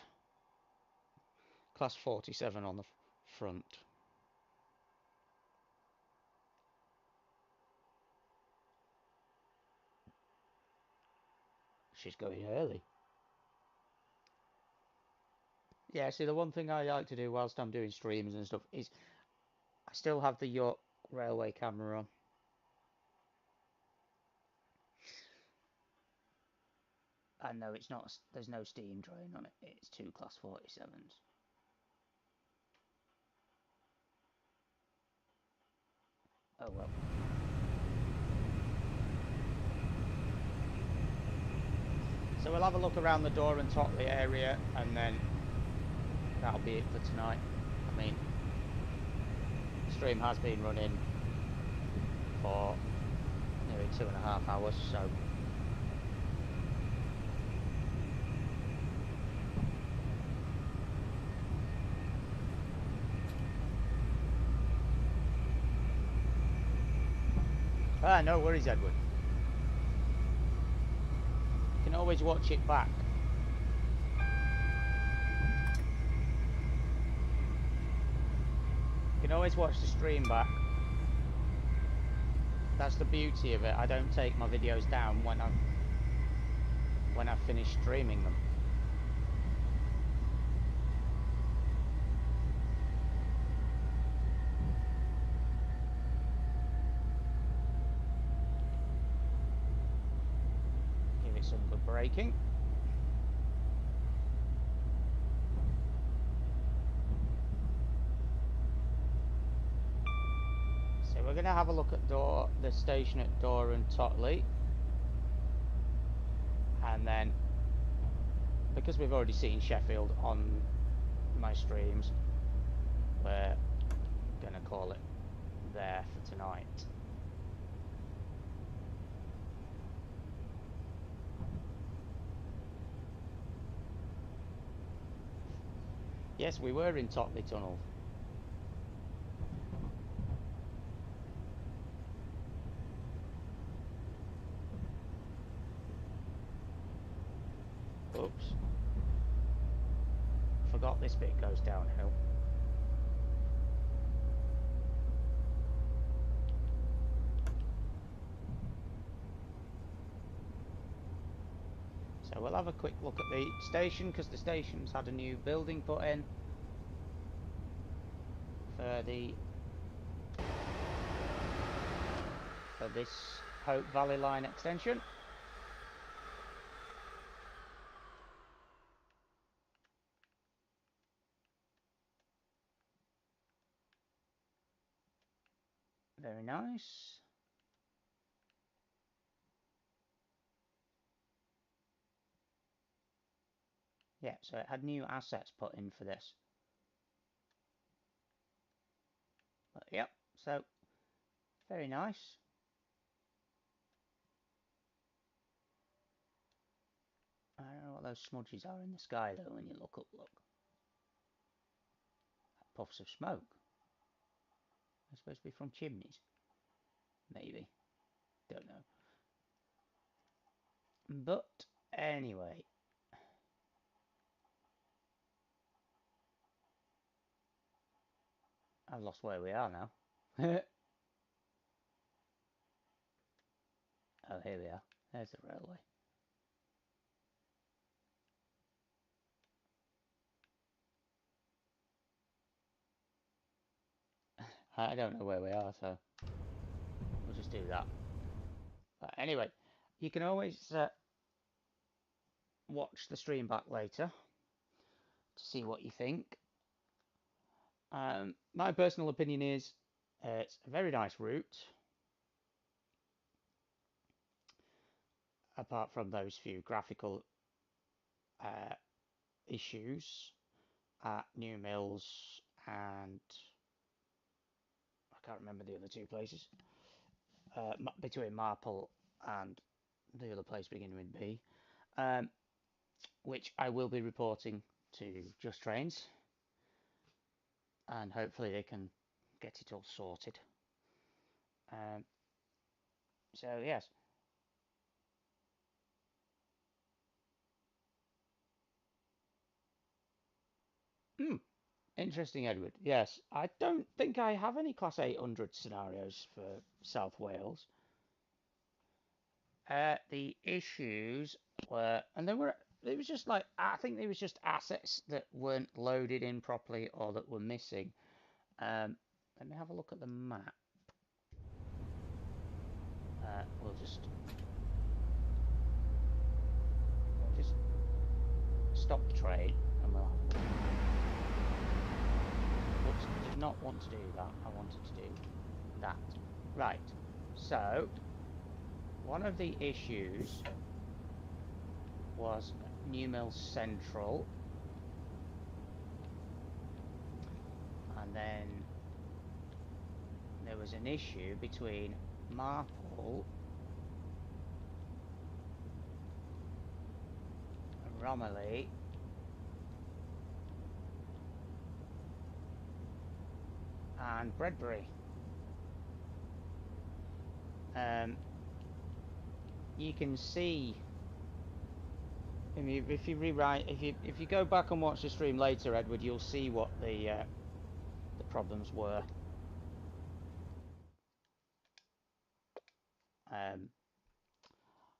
Class 47 on the front. She's going early. Yeah, see, the one thing I like to do whilst I'm doing streams and stuff is I still have the York Railway camera on. I know it's not, there's no steam drain on it. It's 2 Class 47s. Oh well. So we'll have a look around the door and Totley area, and then that'll be it for tonight. I mean, the stream has been running for nearly 2.5 hours, so no worries, Edward. You can always watch it back. You can always watch the stream back. That's the beauty of it. I don't take my videos down when I've finished streaming them. Give it some good braking. So we're going to have a look at the station at Dore and Totley, and then because we've already seen Sheffield on my streams, we're going to call it there for tonight. Yes, we were in Totley Tunnel. Oops. Forgot this bit goes downhill. So we'll have a quick look at the station, because the station's had a new building put in for this Hope Valley Line extension. Very nice. Yeah, so it had new assets put in for this. But yep, so very nice. I don't know what those smudges are in the sky though when you look up, look. Puffs of smoke. They're supposed to be from chimneys. Maybe. Don't know. But anyway. I've lost where we are now. Oh, here we are. There's the railway. I don't know where we are, so we'll just do that. But anyway, you can always watch the stream back later to see what you think. My personal opinion is it's a very nice route, apart from those few graphical issues at New Mills and I can't remember the other two places, between Marple and the other place beginning with B, which I will be reporting to Just Trains, and hopefully they can get it all sorted. So yes. Interesting, Edward. Yes, I don't think I have any Class 800 scenarios for South Wales. The issues were, and it was just like, I think there was just assets that weren't loaded in properly or that were missing. Let me have a look at the map. We'll just stop the train and we'll have a look. Oops, I did not want to do that. I wanted to do that. Right. So, one of the issues was New Mill Central, and then there was an issue between Marple and Romilly and Bredbury. You can see, if you go back and watch the stream later, Edward, you'll see what the problems were.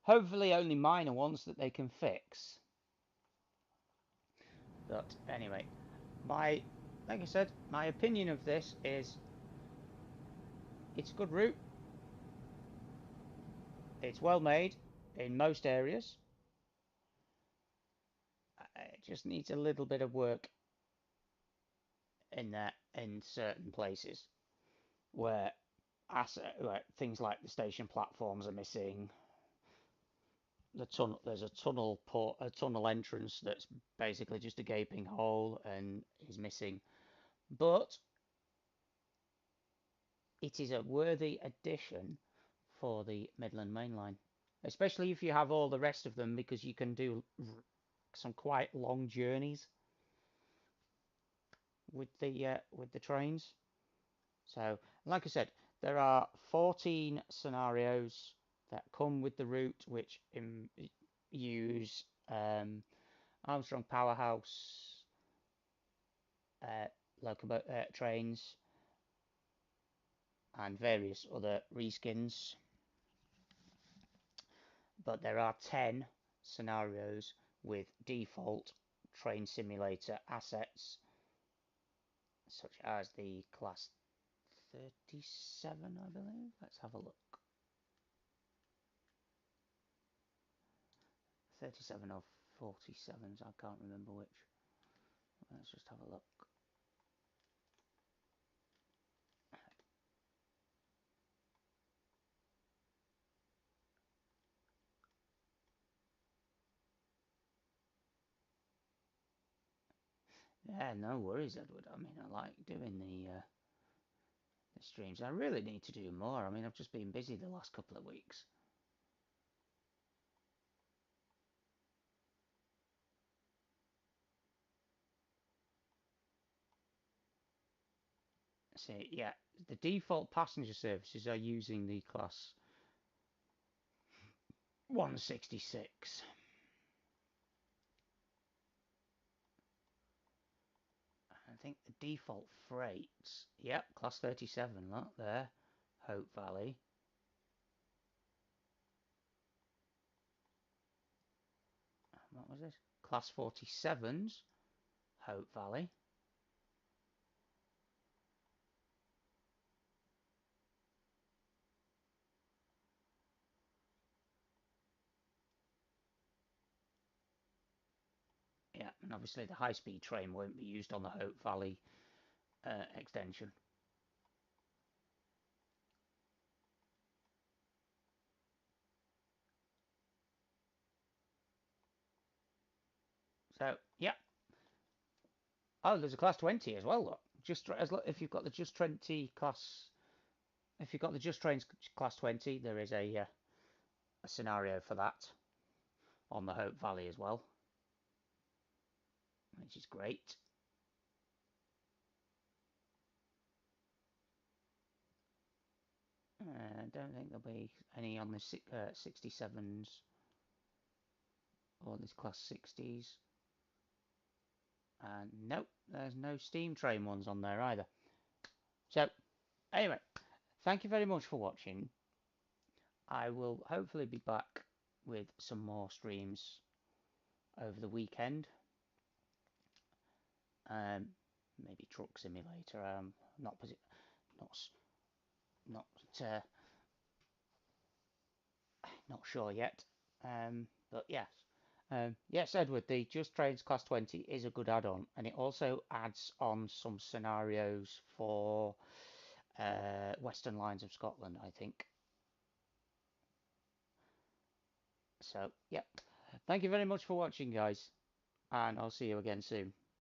Hopefully only minor ones that they can fix. But anyway, like I said, my opinion of this is it's a good route. It's well made in most areas. It just needs a little bit of work in certain places where things like the station platforms are missing. There's a tunnel entrance that's basically just a gaping hole and is missing. But it is a worthy addition for the Midland Mainline, especially if you have all the rest of them, because you can do some quite long journeys with the trains. So, like I said, there are 14 scenarios that come with the route, which use Armstrong Powerhouse trains and various other reskins. But there are 10 scenarios with default train simulator assets, such as the Class 37, I believe. Let's have a look. 37 or 47s, I can't remember which. Let's just have a look. Yeah, no worries, Edward. I mean, I like doing the streams. I really need to do more. I mean, I've just been busy the last couple of weeks. See, yeah, the default passenger services are using the Class 166. I think the default freights, yep, Class 37, look there, Hope Valley. What was this? Class 47s, Hope Valley. And obviously the high-speed train won't be used on the Hope Valley extension. So, yeah. Oh, there's a class 20 as well, look. Just as if you've got the Just 20 class, if you've got the Just Trains class 20, there is a scenario for that on the Hope Valley as well, which is great. I don't think there'll be any on the 67s or this class 60s. And nope, there's no steam train ones on there either. So, anyway, thank you very much for watching. I will hopefully be back with some more streams over the weekend. Maybe Truck Simulator. Not not uh, not sure yet. But yes. Yes, Edward, the Just Trains Class 20 is a good add-on, and it also adds on some scenarios for Western Lines of Scotland, I think. So, yeah. Thank you very much for watching, guys, and I'll see you again soon.